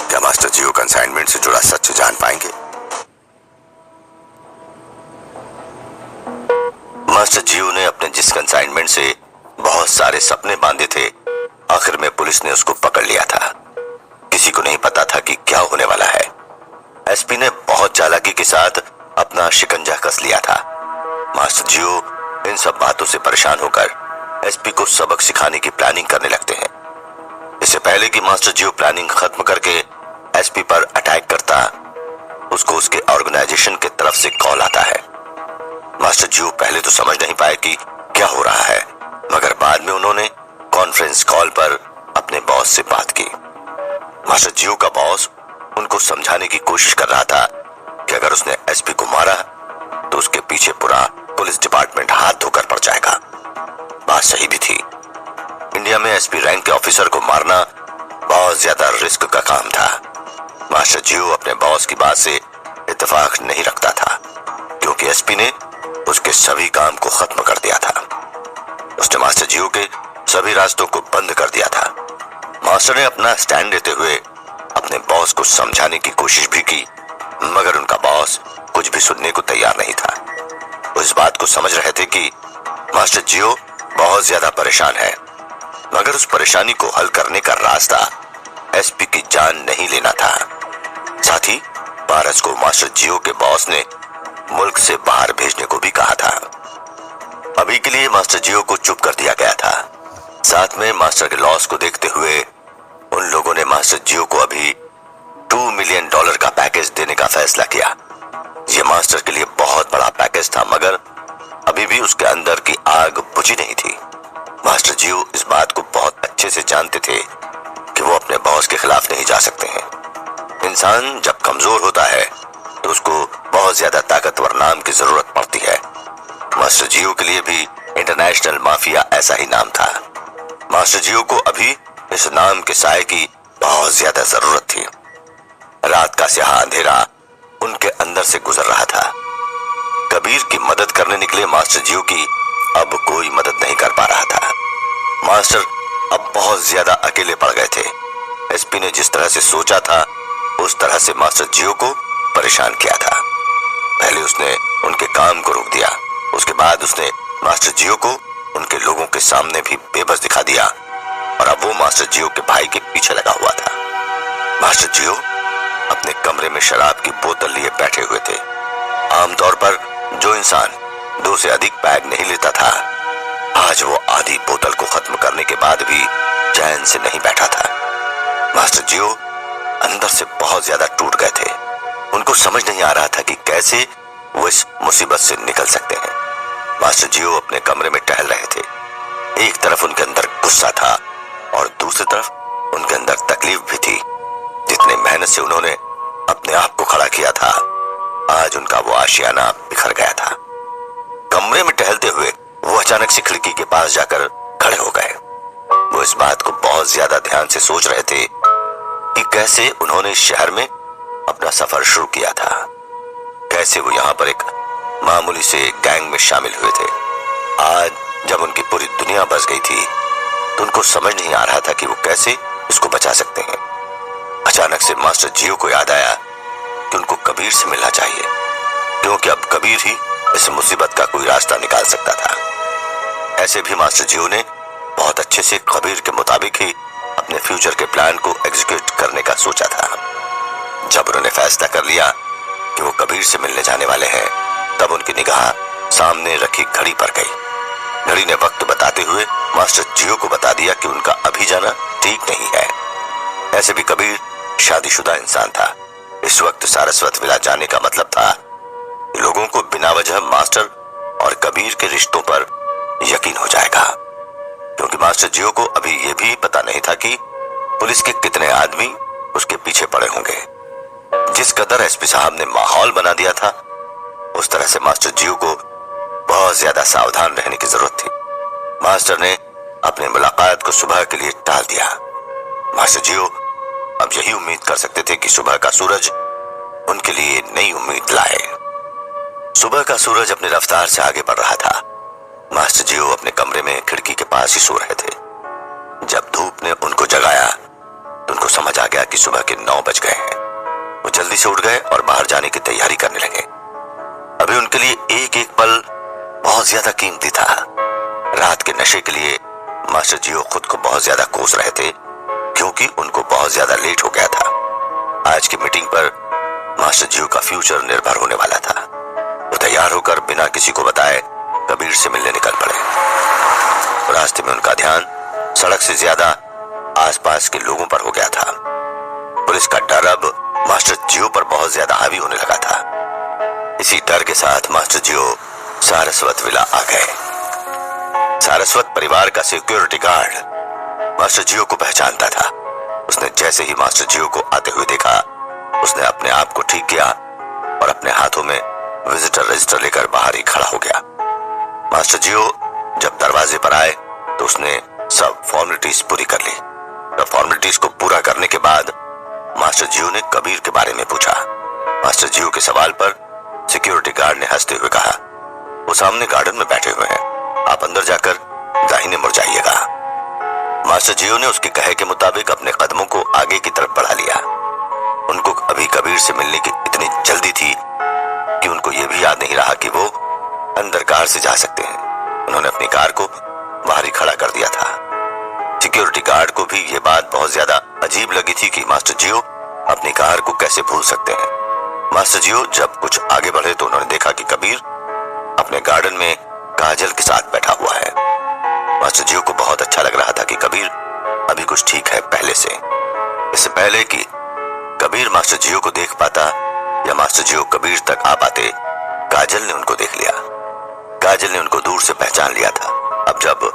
क्या मास्टर जियो कंसाइनमेंट से जुड़ा सच जान पाएंगे? मास्टर जियो ने अपने जिस कंसाइनमेंट से बहुत सारे सपने बांधे थे, आखिर में पुलिस ने उसको पकड़ लिया था। किसी को नहीं पता था कि क्या होने वाला है। एसपी ने बहुत चालाकी के साथ अपना शिकंजा कस लिया था। मास्टर जियो इन सब बातों से परेशान होकर एसपी को सबक सिखाने की प्लानिंग करने लगते हैं। इससे पहले कि मास्टर जियो प्लानिंग खत्म करके एसपी पर अटैक करता, उसको उसके ऑर्गेनाइजेशन की तरफ से कॉल आता है। मास्टर जियो पहले तो समझ नहीं पाए कि क्या हो रहा है, मगर बाद में उन्होंने कॉन्फ्रेंस कॉल पर अपने बॉस से बात की। मास्टर जियो का बॉस उनको समझाने की कोशिश कर रहा था कि अगर उसने एसपी को मारा तो उसके पीछे पूरा पुलिस डिपार्टमेंट हाथ धोकर पड़ जाएगा। बात सही भी थी। इंडिया में एसपी रैंक के ऑफिसर को मारना बहुत ज्यादा रिस्क का काम था। मास्टर जियो अपने बॉस की बात से इत्तेफाक नहीं रखता था, क्योंकि एसपी ने उसके सभी काम को खत्म कर दिया था। उसने मास्टर जियो के सभी रास्तों को बंद कर दिया था। मास्टर ने अपना स्टैंड लेते हुए अपने बॉस को समझाने की कोशिश भी की, मगर उनका बॉस कुछ भी सुनने को तैयार नहीं था। वो इस बात को समझ रहे थे कि मास्टर जियो बहुत ज्यादा परेशान है, मगर उस परेशानी को हल करने का रास्ता एसपी की जान नहीं लेना था। साथ ही पारस को मास्टर जियो के बॉस ने मुल्क से बाहर भेजने को भी कहा था। अभी के लिए मास्टर जियो को चुप कर दिया गया था। साथ में मास्टर के लॉस को देखते हुए उन लोगों ने मास्टर जियो को अभी $2 मिलियन का पैकेज देने का फैसला किया। ये मास्टर के लिए बहुत बड़ा पैकेज था, मगर अभी भी उसके अंदर की आग बुझी नहीं थी। मास्टर जियो इस बात को बहुत अच्छे से जानते थे कि वो अपने बॉस के खिलाफ नहीं जा सकते हैं। इंसान जब कमजोर होता है तो उसको बहुत ज्यादा ताकतवर नाम की जरूरत पड़ती है। मास्टर जियो के लिए भी इंटरनेशनल माफिया ऐसा ही नाम था। मास्टर जियो को अभी इस नाम के साए की बहुत ज्यादा जरूरत थी। रात का स्याह अंधेरा उनके अंदर से गुजर रहा था। कबीर की मदद करने निकले मास्टर जियो की अब कोई मदद नहीं कर पा रहा था। मास्टर अब बहुत ज्यादा अकेले पड़ गए थे। एसपी ने जिस तरह से सोचा था उस तरह से मास्टर जियो को परेशान किया था। पहले उसने उनके काम को रोक दिया, उसके बाद उसने मास्टर जियो को उनके लोगों के सामने भी बेबस दिखा दिया और अब वो मास्टर जियो के भाई के पीछे लगा हुआ था। मास्टर जियो अपने कमरे में शराब की बोतल लिए बैठे हुए थे। आमतौर पर जो इंसान 2 से अधिक पैग नहीं लेता था, आज वो आधी बोतल को खत्म करने के बाद भी चैन से नहीं बैठा था। मास्टर जियो अंदर से बहुत ज्यादा टूट गए थे। उनको समझ नहीं आ रहा था कि कैसे वो इस मुसीबत से निकल सकते हैं। मास्टर जियो अपने कमरे में टहल रहे थे। एक तरफ उनके अंदर गुस्सा था और दूसरी तरफ उनके अंदर तकलीफ भी थी। जितने मेहनत से उन्होंने अपने आप को खड़ा किया था, आज उनका वो आशियाना बिखर गया था। कमरे में टहलते हुए वो अचानक से खिड़की के पास जाकर खड़े हो गए। वो इस बात को बहुत ज्यादा ध्यान से सोच रहे थे कि कैसे उन्होंने इस शहर में अपना सफर शुरू किया था, कैसे वो यहाँ पर एक मामूली से गैंग में शामिल हुए थे। आज जब उनकी पूरी दुनिया बस गई थी तो उनको समझ नहीं आ रहा था कि वो कैसे इसको बचा सकते हैं। अचानक से मास्टर जियो को याद आया कि उनको कबीर से मिलना चाहिए, क्योंकि अब कबीर ही इस मुसीबत का कोई रास्ता निकाल सकता था। ऐसे भी मास्टर जियो ने बहुत अच्छे से कबीर के मुताबिक ही अपने फ्यूचर के प्लान को एग्जीक्यूट करने का सोचा था। जब उन्होंने फैसला कर लिया कि वो कबीर से मिलने जाने वाले हैं, तब उनकी निगाह सामने रखी घड़ी पर गई। घड़ी ने वक्त बताते हुए मास्टर जियो को बता दिया कि उनका अभी जाना ठीक नहीं है। ऐसे भी कबीर शादीशुदा इंसान था। इस वक्त सारस्वत विला जाने का मतलब था कि लोगों को बिना वजह मास्टर और कबीर के रिश्तों पर यकीन हो जाएगा, क्योंकि मास्टर जियो को अभी ये भी पता नहीं था कि पुलिस के कितने आदमी उसके पीछे पड़े होंगे। जिस कदर एसपी साहब ने माहौल बना दिया था, उस तरह से मास्टर जियो को बहुत ज्यादा सावधान रहने की जरूरत थी। मास्टर ने अपनी मुलाकात को सुबह के लिए टाल दिया। मास्टर जियो अब यही उम्मीद कर सकते थे कि सुबह का सूरज उनके लिए नई उम्मीद लाए। सुबह का सूरज अपनी रफ्तार से आगे बढ़ रहा था। मास्टर जियो अपने कमरे में खिड़की के पास ही सो रहे थे। जब धूप ने उनको जगाया तो उनको समझ आ गया कि सुबह के 9 बज गए हैं। वो जल्दी से उठ गए और बाहर जाने की तैयारी करने लगे। अभी उनके लिए एक एक पल बहुत ज्यादा कीमती था। रात के नशे के लिए मास्टर जियो खुद को बहुत ज्यादा कोस रहे थे, क्योंकि उनको बहुत ज्यादा लेट हो गया था। आज की मीटिंग पर मास्टर जियो का फ्यूचर निर्भर होने वाला था। वो तैयार होकर बिना किसी को बताए कबीर से मिलने निकल पड़े। रास्ते में उनका ध्यान सड़क से ज्यादा आसपास के लोगों पर हो गया था। पुलिस का डर अब मास्टर जियो पर बहुत ज्यादा हावी होने लगा था। इसी डर के साथ मास्टर जियो सारस्वत विला आ गए। सारस्वत परिवार का सिक्योरिटी गार्ड मास्टर जियो को पहचानता था। उसने जैसे ही मास्टर जियो को आते हुए देखा, उसने अपने आप को ठीक किया और अपने हाथों में विजिटर रजिस्टर लेकर बाहर ही खड़ा हो गया। मास्टर जियो जब दरवाजे पर आए तो उसने सब फॉर्मेलिटीज पूरी कर ली। तो फॉर्मेलिटीज को पूरा करने के बाद मास्टर जियो ने कबीर के बारे में पूछा। मास्टर जियो के सवाल पर सिक्योरिटी गार्ड ने हंसते हुए कहा, वो सामने गार्डन में बैठे हुए हैं, आप अंदर जाकर दाहिने मुड़ जाइएगा। मास्टर जियो ने उसके कहे के मुताबिक अपने कदमों को आगे की तरफ बढ़ा लिया। उनको अभी कबीर से मिलने की इतनी जल्दी थी कि उनको यह भी याद नहीं रहा कि वो अंदर कार से जा सकते हैं। उन्होंने अपनी कार को बाहर ही खड़ा कर दिया था। सिक्योरिटी गार्ड को भी ये बात बहुत ज्यादा अजीब लगी थी कि मास्टर जियो अपनी कार को कैसे भूल सकते हैं। मास्टर जियो जब कुछ आगे बढ़े तो उन्होंने देखा कि कबीर अपने गार्डन में काजल के साथ बैठा हुआ है। मास्टर जियो को बहुत अच्छा लग रहा था कि कबीर अभी कुछ ठीक है पहले से। इससे पहले कि कबीर मास्टर जियो को देख पाता या मास्टर जियो कबीर तक आ पाते, काजल ने उनको देख लिया। काजल ने उनको दूर से पहचान लिया था। अब जब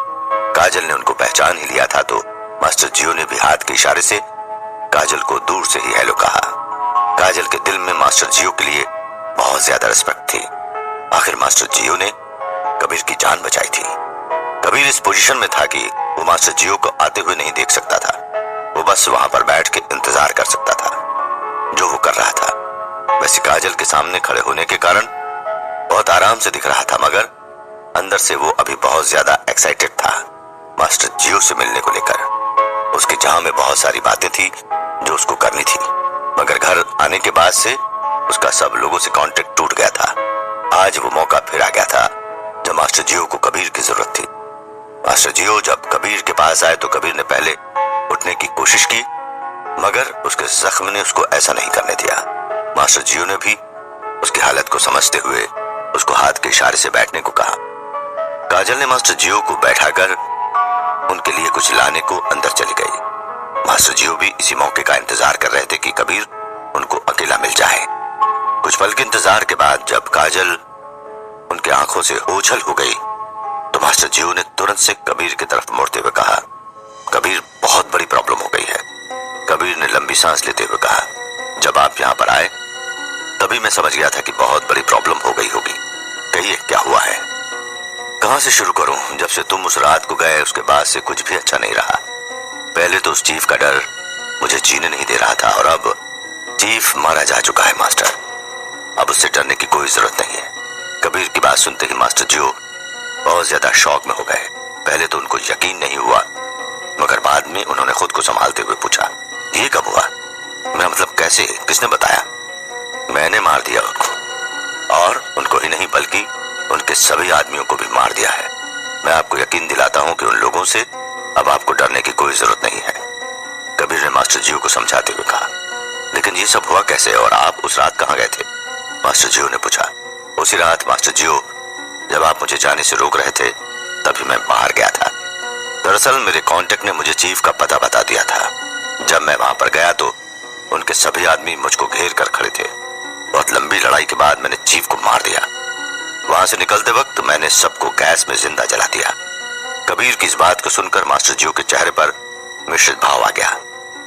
काजल ने उनको पहचान ही लिया था तो मास्टर जियो ने भी हाथ के इशारे से काजल को दूर से ही हेलो कहा। काजल के दिल में मास्टर जियो के लिए बहुत ज्यादा रिस्पेक्ट थी। आखिर मास्टर जियो ने कबीर की जान बचाई थी। कबीर इस पोजीशन में था कि वो मास्टर जियो को आते हुए नहीं देख सकता था। वो बस वहां पर बैठ के इंतजार कर सकता था, जो वो कर रहा था। वैसे काजल के सामने खड़े होने के कारण बहुत आराम से दिख रहा था, मगर अंदर से वो अभी बहुत ज्यादा एक्साइटेड था मास्टर जियो से मिलने को लेकर। उसके जहां में बहुत सारी बातें थी जो उसको करनी थी, मगर घर आने के बाद से उसका सब लोगों से कांटेक्ट टूट गया था। आज वो मौका फिर आ गया था जब मास्टर जियो को कबीर की जरूरत थी। मास्टर जियो जब कबीर के पास आए तो कबीर ने पहले उठने की कोशिश की, मगर उसके जख्म ने उसको ऐसा नहीं करने दिया। मास्टर जियो ने भी उसकी हालत को समझते हुए उसको हाथ के इशारे से बैठने को कहा। काजल ने मास्टर जियो को बैठाकर उनके लिए कुछ लाने को अंदर चली गई। मास्टर जियो भी इसी मौके का इंतजार कर रहे थे कि कबीर उनको अकेला मिल जाए। कुछ पल के इंतजार के बाद जब काजल उनकी आंखों से ओझल हो गई तो मास्टर जियो ने तुरंत से कबीर की तरफ मुड़ते हुए कहा, कबीर बहुत बड़ी प्रॉब्लम हो गई है। कबीर ने लंबी सांस लेते हुए कहा, जब आप यहाँ पर आए तभी मैं समझ गया था कि बहुत बड़ी प्रॉब्लम हो गई होगी। कहिए क्या हुआ है? कहां से शुरू करूं? जब से तुम उस रात को गए उसके बाद से कुछ भी अच्छा नहीं रहा। पहले तो उस चीफ का डर मुझे जीने नहीं दे रहा था और अब चीफ मारा जा चुका है मास्टर। अब उससे डरने की कोई जरूरत नहीं है। कबीर की बात सुनते ही मास्टर जियो बहुत ज्यादा शॉक में हो गए। पहले तो उनको यकीन नहीं हुआ, मगर बाद में उन्होंने खुद को संभालते हुए पूछा, ये कब हुआ? मैं मतलब कैसे? किसने बताया? मैंने मार दिया उनको, और उनको ही नहीं बल्कि उनके सभी आदमियों को भी मार दिया है। मैं आपको यकीन दिलाता हूं कि उन लोगों से अब आपको डरने की कोई जरूरत नहीं है। कबीर ने मास्टर जियो को समझाते हुए कहा, लेकिन ये सब हुआ कैसे और आप उस रात कहां गए थे? मास्टर जियो ने पूछा। उसी रात मास्टर जियो, जब आप मुझे जाने से रोक रहे थे तभी मैं बाहर गया था। दरअसल मेरे कांटेक्ट ने मुझे चीफ का पता बता दिया था। जब मैं वहां पर गया तो उनके सभी आदमी मुझको घेर कर खड़े थे। बहुत लंबी लड़ाई के बाद मैंने चीफ को मार दिया। वहां से निकलते वक्त मैंने सबको गैस में जिंदा जला दिया। कबीर की इस बात को सुनकर मास्टर जियो के चेहरे पर मिश्रित भाव आ गया।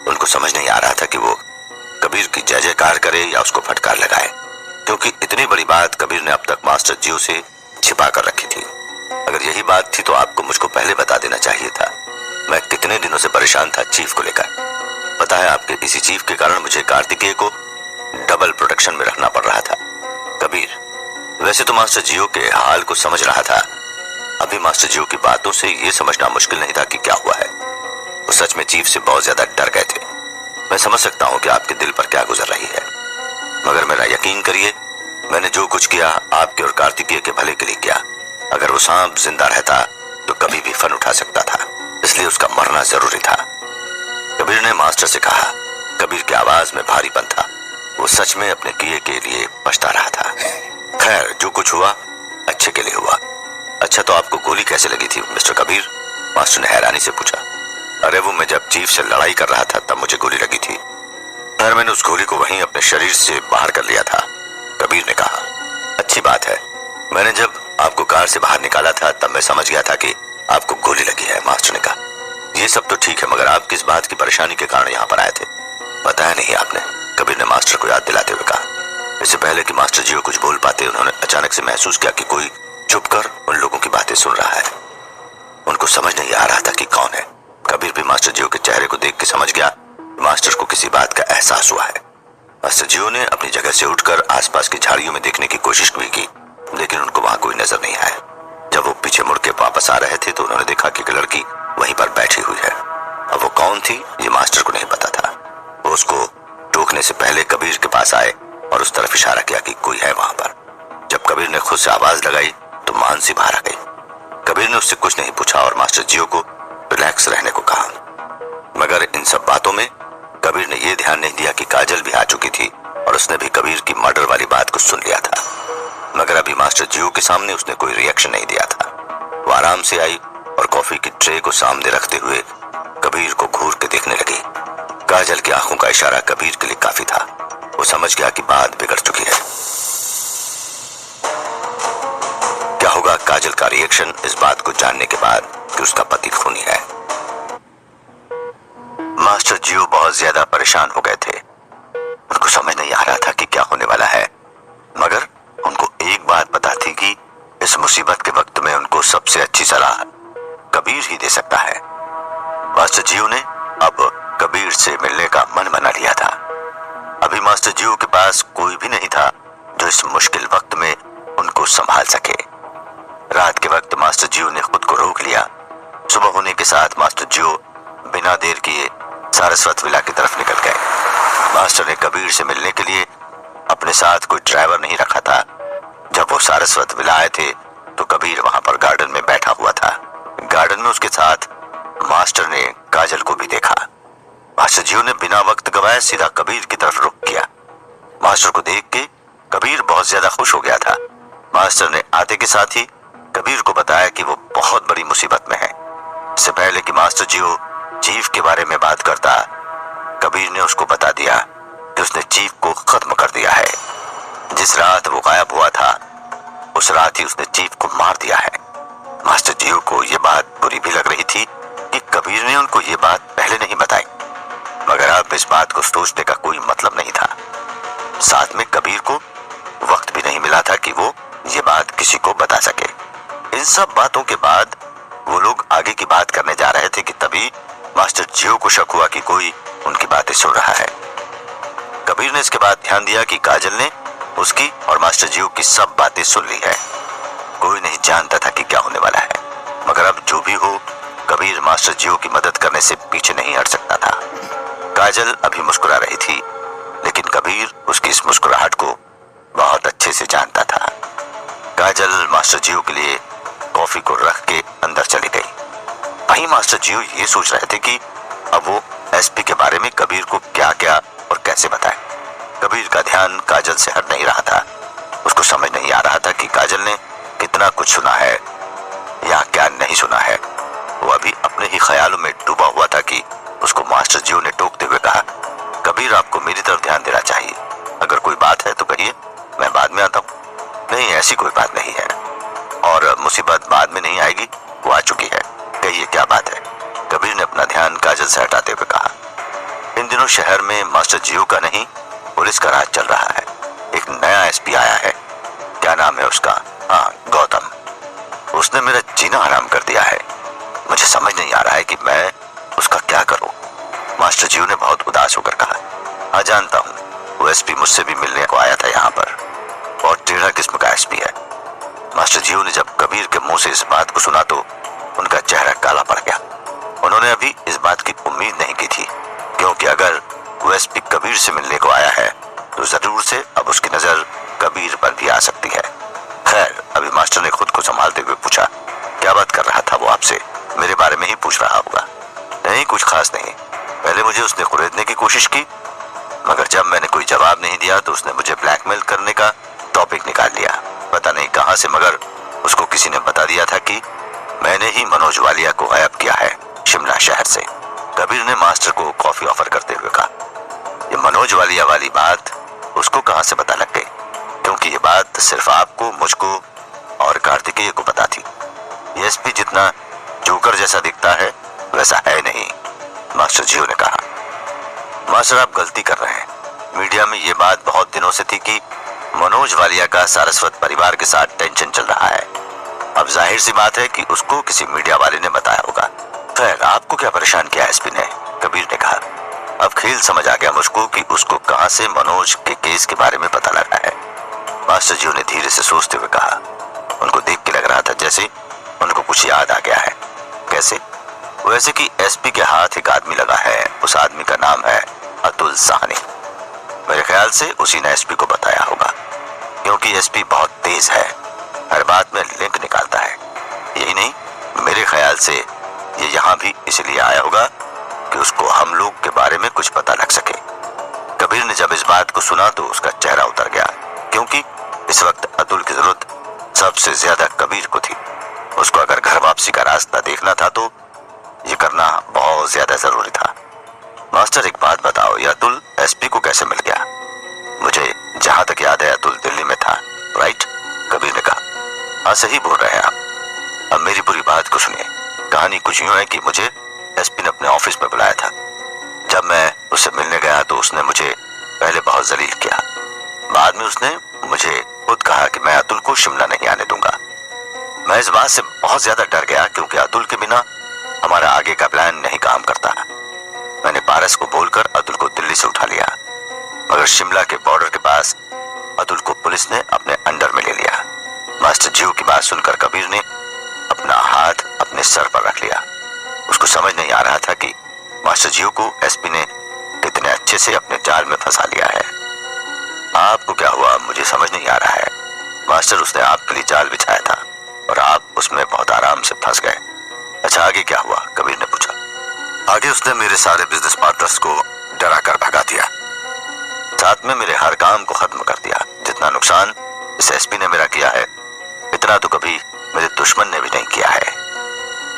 उनको समझ नहीं आ रहा था कि वो कबीर की जय जयकार करे या उसको फटकार लगाए, क्योंकि इतनी बड़ी बात कबीर ने अब तक मास्टर जियो से छिपा कर रखी थी। अगर यही बात थी तो आपको मुझको पहले बता देना चाहिए था। मैं कितने दिनों से परेशान था चीफ को लेकर। पता है, आपके इसी चीफ के कारण मुझे कार्तिकेय को डबल प्रोटेक्शन में रखना पड़ रहा था। कबीर, वैसे तो मास्टर जियो के हाल को समझ रहा था। अभी मास्टर जियो की बातों से यह समझना मुश्किल नहीं था कि क्या हुआ है। वो सच में चीफ से बहुत ज्यादा डर गए थे। मैं समझ सकता हूँ कि आपके दिल पर क्या गुजर रही है, मगर मेरा यकीन करिए, मैंने जो कुछ किया आपके और कार्तिकेय के भले के लिए किया। अगर वो सांप जिंदा रहता तो कभी भी फन उठा सकता था, इसलिए उसका मरना जरूरी था। कबीर ने मास्टर से कहा। कबीर की आवाज में भारीपन था। वो सच में अपने किए के लिए पछता रहा था। खैर, जो कुछ हुआ अच्छे के लिए हुआ। अच्छा, तो आपको गोली कैसे लगी थी मिस्टर कबीर? मास्टर ने हैरानी से पूछा। अरे वो मैं जब चीफ से लड़ाई कर रहा था तब मुझे गोली लगी थी। खैर, मैंने उस गोली को वहीं अपने शरीर से बाहर कर लिया था। कबीर ने कहा। अच्छी बात है। मैंने जब आपको कार से बाहर निकाला था तब मैं समझ गया था कि आपको गोली लगी है। मास्टर ने कहा, ये सब तो ठीक है, मगर आप किस बात की परेशानी के कारण यहाँ पर आए थे? बताया नहीं आपने? कबीर ने मास्टर को याद दिलाते हुए कहा। इससे पहले कि मास्टर जियो कुछ बोल पाते, उन्होंने अचानक से महसूस किया कि कोई चुपकर उन लोगों की बातें सुन रहा है। उनको समझ नहीं आ रहा था कि कौन है। कबीर भी मास्टर जियो के चेहरे को देख के समझ गया कि मास्टर को किसी बात का एहसास हुआ है। मास्टर जियो ने अपनी जगह से उठकर आसपास की झाड़ियों में देखने की कोशिश भी की, लेकिन उनको वहां कोई नजर नहीं आया। जब वो पीछे मुड़ के वापस आ रहे थे तो उन्होंने देखा कि एक लड़की वहीं पर बैठी हुई है। अब वो कौन थी ये मास्टर को नहीं पता था। वो उसको टोकने से पहले कबीर के पास आए और उस तरफ इशारा किया कि कोई है वहां पर। जब कबीर ने खुद से आवाज लगाई तो मानसी बाहर आ गई। कबीर ने उससे कुछ नहीं पूछा और मास्टर जियो को रिलैक्स रहने को कहा, मगर इन सब बातों में कबीर ने यह ध्यान नहीं दिया कि काजल भी आ चुकी थी और उसने भी कबीर की मर्डर वाली बात को सुन लिया था। मगर अभी मास्टर जियो के सामने उसने कोई रिएक्शन नहीं दिया था। वो आराम से आई और कॉफी की ट्रे को सामने रखते हुए कबीर को घूर के देखने लगी। काजल की आंखों का इशारा कबीर के लिए काफी था। वो समझ गया कि बात बिगड़ चुकी है। क्या होगा काजल का रिएक्शन इस बात को जानने के बाद कि उसका पति खूनी है। मास्टर जियो बहुत ज्यादा परेशान हो गए थे। उनको समझ नहीं आ रहा था कि क्या होने वाला है, मगर उनको एक बात पता थी कि इस मुसीबत के वक्त में उनको सबसे अच्छी सलाह कबीर ही दे सकता है। मास्टर जियो ने अब कबीर से मिलने का मन बना लिया था। अभी मास्टर जियो के पास कोई भी नहीं था जो इस मुश्किल वक्त में उनको संभाल सके। रात के वक्त मास्टर जियो ने खुद को रोक लिया। सुबह होने के साथ मास्टर जियो बिना देर किए सारस्वत विला की तरफ निकल गए। मास्टर ने कबीर से मिलने के लिए अपने साथ कोई ड्राइवर नहीं रखा था। जब वो सारस्वत विला आए थे तो कबीर वहां पर गार्डन में बैठा हुआ था। गार्डन में उसके साथ मास्टर ने काजल को भी देखा। मास्टर जियो ने बिना वक्त गवाए सीधा कबीर की तरफ रुख किया। मास्टर को देख के कबीर बहुत ज्यादा खुश हो गया था। मास्टर ने आते के साथ ही कबीर को बताया कि वो बहुत बड़ी मुसीबत में है। इससे पहले कि मास्टर जियो चीफ के बारे में बात करता, कबीर ने उसको बता दिया कि उसने चीफ को खत्म कर दिया है। जिस रात वो गायब हुआ था उस रात ही उसने चीफ को मार दिया है। मास्टर जियो को ये बात बुरी भी लग रही थी कि कबीर ने उनको ये बात पहले नहीं बताई, मगर अब इस बात को सोचने का कोई मतलब नहीं था। साथ में कबीर को वक्त भी नहीं मिला था कि वो ये बात किसी को बता सके। इन सब बातों के बाद वो लोग आगे की बात करने जा रहे थे कि तभी मास्टर जियो को शक हुआ कि कोई उनकी बातें सुन रहा है। कबीर ने इसके बाद ध्यान दिया कि काजल ने उसकी और मास्टर जियो की सब बातें सुन ली है। कोई नहीं जानता था कि क्या होने वाला है, मगर अब जो भी हो कबीर मास्टर जियो की मदद करने से पीछे नहीं हट सकता था। काजल अभी मुस्कुरा रही थी, लेकिन कबीर उसकी इस मुस्कुराहट को बहुत अच्छे से जानता था। काजल मास्टर जियो के लिए कॉफी को रख के अंदर चली गई। वहीं मास्टर जियो ये सोच रहे थे कि अब वो एसपी के बारे में कबीर को क्या क्या और कैसे बताए। कबीर का ध्यान काजल से हट नहीं रहा था। उसको समझ नहीं आ रहा था कि काजल ने कितना कुछ सुना है या क्या नहीं सुना है। वो अभी अपने ही ख्यालों में डूबा हुआ था कि उसको मास्टर जियो ने टोकते हुए कहा, कबीर आपको मेरी तरफ ध्यान देना चाहिए। अगर कोई बात है तो कहिए, मैं बाद में आता हूँ। नहीं, ऐसी कोई बात नहीं है और मुसीबत बाद में नहीं आएगी, वो आ चुकी है। कहिए क्या बात है? कबीर ने अपना ध्यान काजल से हटाते हुए कहा। इन दिनों शहर में मास्टर जियो का नहीं पुलिस का राज चल रहा है। एक नया एसपी आया है। क्या नाम है उसका? हाँ, गौतम। उसने मेरा जीना हराम कर दिया है। मुझे समझ नहीं आ रहा है कि मैं उसका क्या करूं। मास्टर जियो ने बहुत उदास होकर कहा। हाँ, जानता हूँ, वो एसपी मुझसे भी मिलने को आया था यहाँ पर। बहुत टेढ़ा किस्म का एसपी है। मास्टर जियो ने जब कबीर के मुंह से इस बात को सुना तो उनका चेहरा काला पड़ गया। उन्होंने अभी इस बात की उम्मीद नहीं की थी, क्योंकि अगर वो एसपी कबीर से मिलने को आया है तो जरूर से अब उसकी नजर कबीर पर भी आ सकती है। खैर, अभी मास्टर ने खुद को संभालते हुए पूछा, क्या बात कर रहा था वो आपसे? मेरे बारे में ही पूछ रहा होगा। नहीं, कुछ खास नहीं। पहले मुझे उसने कुरेदने की कोशिश की, मगर जब मैंने कोई जवाब नहीं दिया तो उसने मुझे ब्लैकमेल करने का टॉपिक निकाल लिया। पता नहीं कहां से, मगर उसको किसी ने बता दिया था कि मैंने ही मनोज वालिया को गायब किया है शिमला शहर से। कबीर ने मास्टर को कॉफी ऑफर करते हुए कहा। ये मनोज वालिया वाली बात उसको कहां से पता लग गई? क्योंकि ये बात सिर्फ आपको, मुझको और कार्तिकेय को पता थी। ये एसपी जितना जोकर जैसा दिखता है वैसा है नहीं, मास्टर जियो ने कहा। मास्टर, आप गलती कर रहे हैं। मीडिया में ये बात बहुत दिनों से थी कि मनोज वालिया का सारस्वत परिवार के साथ टेंशन चल रहा है। अब जाहिर सी बात है कि उसको किसी मीडिया वाले ने बताया होगा। खैर, आपको क्या परेशान किया एसपी ने? कबीर ने कहा। अब खेल समझ आ गया मुझको कि उसको कहां से मनोज के केस के बारे में पता लगा है, मास्टर जियो ने धीरे से सोचते हुए कहा। उनको देख के लग रहा था जैसे उनको कुछ याद आ गया है। कैसे? वैसे कि एसपी के हाथ एक आदमी लगा है। उस आदमी का नाम है अतुल साहनी। मेरे ख्याल से उसी ने एसपी को बताया होगा, क्योंकि एसपी बहुत तेज है, हर बात में लिंक निकालता है। यही नहीं, मेरे ख्याल से ये यहाँ भी इसलिए आया होगा कि उसको हम लोग के बारे में कुछ पता लग सके। कबीर ने जब इस बात को सुना तो उसका चेहरा उतर गया, क्योंकि इस वक्त अतुल की जरूरत सबसे ज्यादा कबीर को थी। उसको अगर घर वापसी का रास्ता देखना था तो ये करना बहुत ज्यादा जरूरी था। मास्टर, एक बात बताओ, ये अतुल एसपी को कैसे मिल गया? मुझे जहां तक याद है अतुल दिल्ली में था, राइट? कबीर ने कहा। हाँ, सही बोल रहे हैं आप। अब मेरी पूरी बात को सुनिए। कहानी कुछ यूं है कि मुझे एसपी ने अपने ऑफिस में बुलाया था। जब मैं उससे मिलने गया तो उसने मुझे पहले बहुत जलील किया। बाद में उसने मुझे खुद कहा कि मैं अतुल को शिमला नहीं आने दूंगा। मैं इस बात से बहुत ज्यादा डर गया, क्योंकि अतुल के बिना हमारा आगे का प्लान नहीं काम करता। मैंने पारस को बोलकर अतुल को दिल्ली से उठा लिया, मगर शिमला के बॉर्डर के पास अतुल को पुलिस ने अपने अंडर में ले लिया। मास्टर जियो की बात सुनकर कबीर ने अपना हाथ अपने सर पर रख लिया। उसको समझ नहीं आ रहा था कि मास्टर जियो को एसपी ने इतने अच्छे से अपने जाल में फंसा लिया है। आपको क्या हुआ मुझे समझ नहीं आ रहा है। मास्टर, उसने आपके लिए जाल बिछाया था और आप उसमें बहुत आराम से फंस गए। अच्छा, आगे क्या हुआ? कबीर ने पूछा। आगे उसने मेरे सारे बिजनेस पार्टनर्स को डरा कर भगा दिया, साथ में मेरे हर काम को खत्म कर दिया। जितना नुकसान इस एसपी ने मेरा किया है, इतना तो कभी मेरे दुश्मन ने भी नहीं किया है।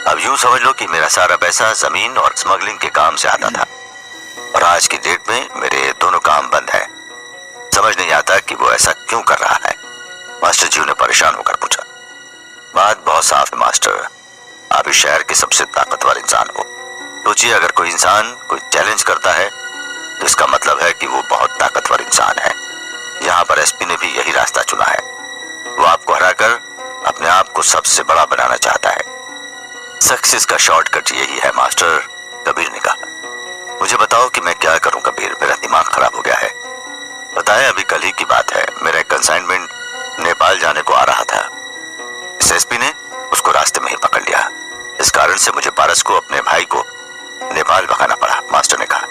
अब यूं समझ लो कि मेरा सारा पैसा जमीन और स्मगलिंग के काम से आता था और आज की डेट में मेरे दोनों काम बंद है। समझ नहीं आता कि वो ऐसा क्यों कर रहा है। मास्टर जी ने परेशान होकर पूछा। बात बहुत साफ है मास्टर, आप इस शहर के सबसे ताकतवर इंसान हो। सोचिए, अगर कोई इंसान कोई चैलेंज करता है तो इसका मतलब है कि वो बहुत ताकतवर इंसान है। यहाँ पर एसपी ने भी यही रास्ता चुना है। वो आपको हराकर अपने आप को सबसे बड़ा बनाना चाहता है। सक्सेस का शॉर्टकट यही है मास्टर, कबीर ने कहा। मुझे बताओ कि मैं क्या करूं कबीर, मेरा दिमाग खराब हो गया है। बताया, अभी कल ही की बात है, मेरा एक कंसाइनमेंट नेपाल जाने को आ रहा था। इस एसपी ने उसको रास्ते में ही पकड़ लिया। इस कारण से मुझे पारस को अपने भाई को नेपाल भगाना पड़ा। मास्टर ने कहा।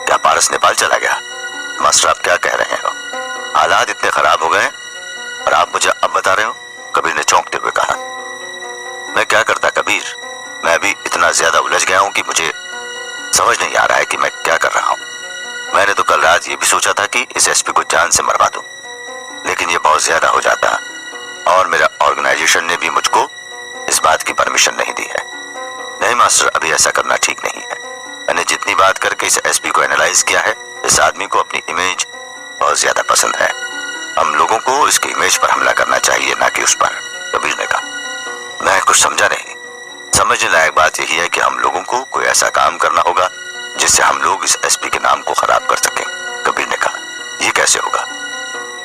क्या पारस नेपाल चला गया? मास्टर, आप क्या कह रहे हो? हालात इतने खराब हो गए और आप मुझे अब बता रहे हो? कबीर ने चौंकते हुए कहा। मैं क्या करता कबीर, मैं अभी इतना ज्यादा उलझ गया हूं कि मुझे समझ नहीं आ रहा है कि मैं क्या कर रहा हूं। मैंने तो कल रात ये भी सोचा था कि इस एसपी को जान से मरवा दूं, लेकिन ये बहुत ज्यादा हो जाता और मेरा ऑर्गेनाइजेशन ने भी मुझको इस बात की परमिशन नहीं दी है। नहीं मास्टर, अभी ऐसा करना ठीक नहीं है। मैंने जितनी बात करके इस एसपी को एनालाइज किया है, इस आदमी को अपनी इमेज बहुत ज्यादा पसंद है। हम लोगों को इसकी इमेज पर हमला करना चाहिए, ना कि उस पर, कबीर ने कहा। मैं कुछ समझा नहीं। समझने लायक बात यही है कि हम लोगों को कोई ऐसा काम करना होगा जिससे हम लोग इस एसपी के नाम को खराब कर सकें, कबीर ने कहा। ये कैसे होगा?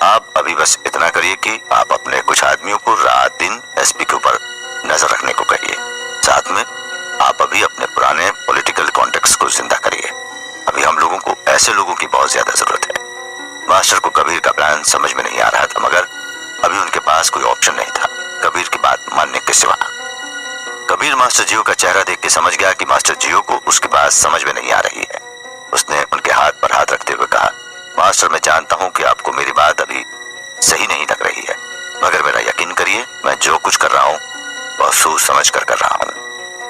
आप अभी बस इतना करिए कि आप अपने कुछ आदमियों को रात दिन एसपी के ऊपर नजर रखने को कहिए। साथ में आप अभी अपने पुराने पॉलिटिकल कॉन्टेक्स्ट को जिंदा करिए। अभी हम लोगों को ऐसे लोगों की बहुत ज्यादा जरूरत है। मास्टर को कबीर का प्लान समझ में नहीं आ रहा था, मगर अभी उनके पास कोई ऑप्शन नहीं था कबीर की बात मानने के सिवा। कबीर मास्टर जियो का चेहरा देख के समझ गया कि मास्टर जियो को उसकी बात समझ में नहीं आ रही है। उसने उनके हाथ पर हाथ रखते हुए कहा, मास्टर, मैं जानता हूं कि आपको मेरी बात अभी सही नहीं लग रही है, मगर मेरा यकीन करिए, मैं जो कुछ कर रहा हूं बहुत सोच समझ कर रहा हूं।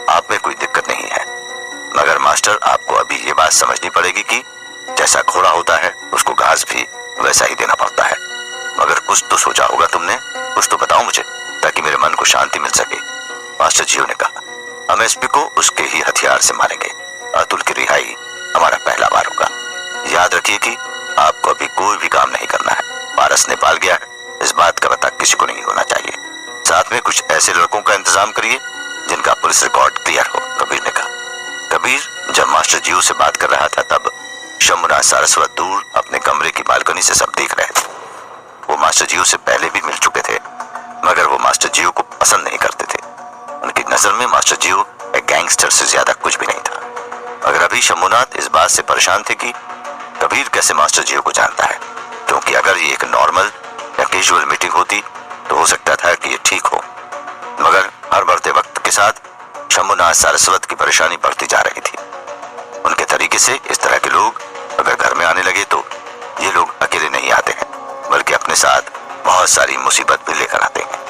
आप में कोई दिक्कत नहीं है, मगर मास्टर आपको अभी ये बात समझनी पड़ेगी कि जैसा घोड़ा होता है उसको घास भी वैसा ही देना पड़ता है। मगर कुछ तो सोचा होगा तुमने, कुछ तो बताओ मुझे, ताकि मेरे मन को शांति मिल सके, मास्टर जियो ने कहा। हम एसपी को उसके ही हथियार से मारेंगे। अतुल की रिहाई हमारा पहला वार होगा। याद रखिए कि आपको अभी कोई भी काम नहीं करना है। पारस नेपाल गया है, इस बात का पता किसी को नहीं होना चाहिए। साथ में कुछ ऐसे लड़कों का इंतजाम करिए जिनका पुलिस रिकॉर्ड क्लियर हो, कबीर ने कहा। कबीर जब मास्टर जियो से बात कर रहा था तब शंभुनाथ सारस्वत दूर अपने कमरे की बालकनी से सब देख रहे थे। वो मास्टर जियो से पहले भी मिल चुके थे, मगर वो मास्टर जियो को पसंद नहीं करते थे। उनकी नजर में मास्टर जियो एक गैंगस्टर से ज्यादा कुछ भी नहीं था। मगर अभी शंभुनाथ इस बात से परेशान थे कि कबीर कैसे मास्टर जियो को जानता है, क्योंकि अगर ये एक नॉर्मल या कैजुअल मीटिंग होती तो हो सकता था कि ये ठीक हो, मगर हर बढ़ते वक्त के साथ शंभुनाथ सारस्वत की परेशानी बढ़ती जा रही थी। उनके तरीके से इस तरह के लोग अगर घर में आने लगे तो ये लोग अकेले नहीं आते हैं, बल्कि अपने साथ बहुत सारी मुसीबत भी लेकर आते हैं।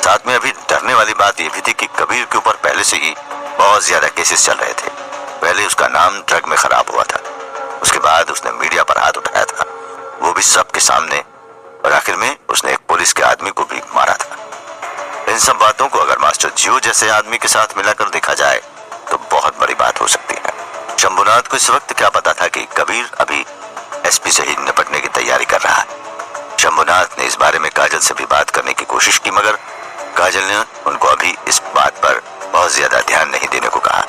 साथ में अभी डरने वाली बात यह भी थी कि कबीर के ऊपर पहले से ही बहुत ज्यादा केसेस चल रहे थे। पहले उसका नाम ड्रग में खराब हुआ था, उसके बाद उसने मीडिया पर हाथ उठाया था, वो भी सबके सामने, और आखिर में उसने एक पुलिस के आदमी को भी मारा था। इन सब बातों को अगर मास्टर जियो जैसे आदमी के साथ मिलाकर देखा जाए तो बहुत बड़ी बात हो सकती है। शंभुनाथ को इस वक्त क्या पता था कि कबीर अभी एसपी से ही निपटने की तैयारी कर रहा है। शंभुनाथ ने इस बारे में काजल से भी बात करने की कोशिश की, मगर काजल ने उनको अभी इस बात पर बहुत ज्यादा ध्यान नहीं देने को कहा।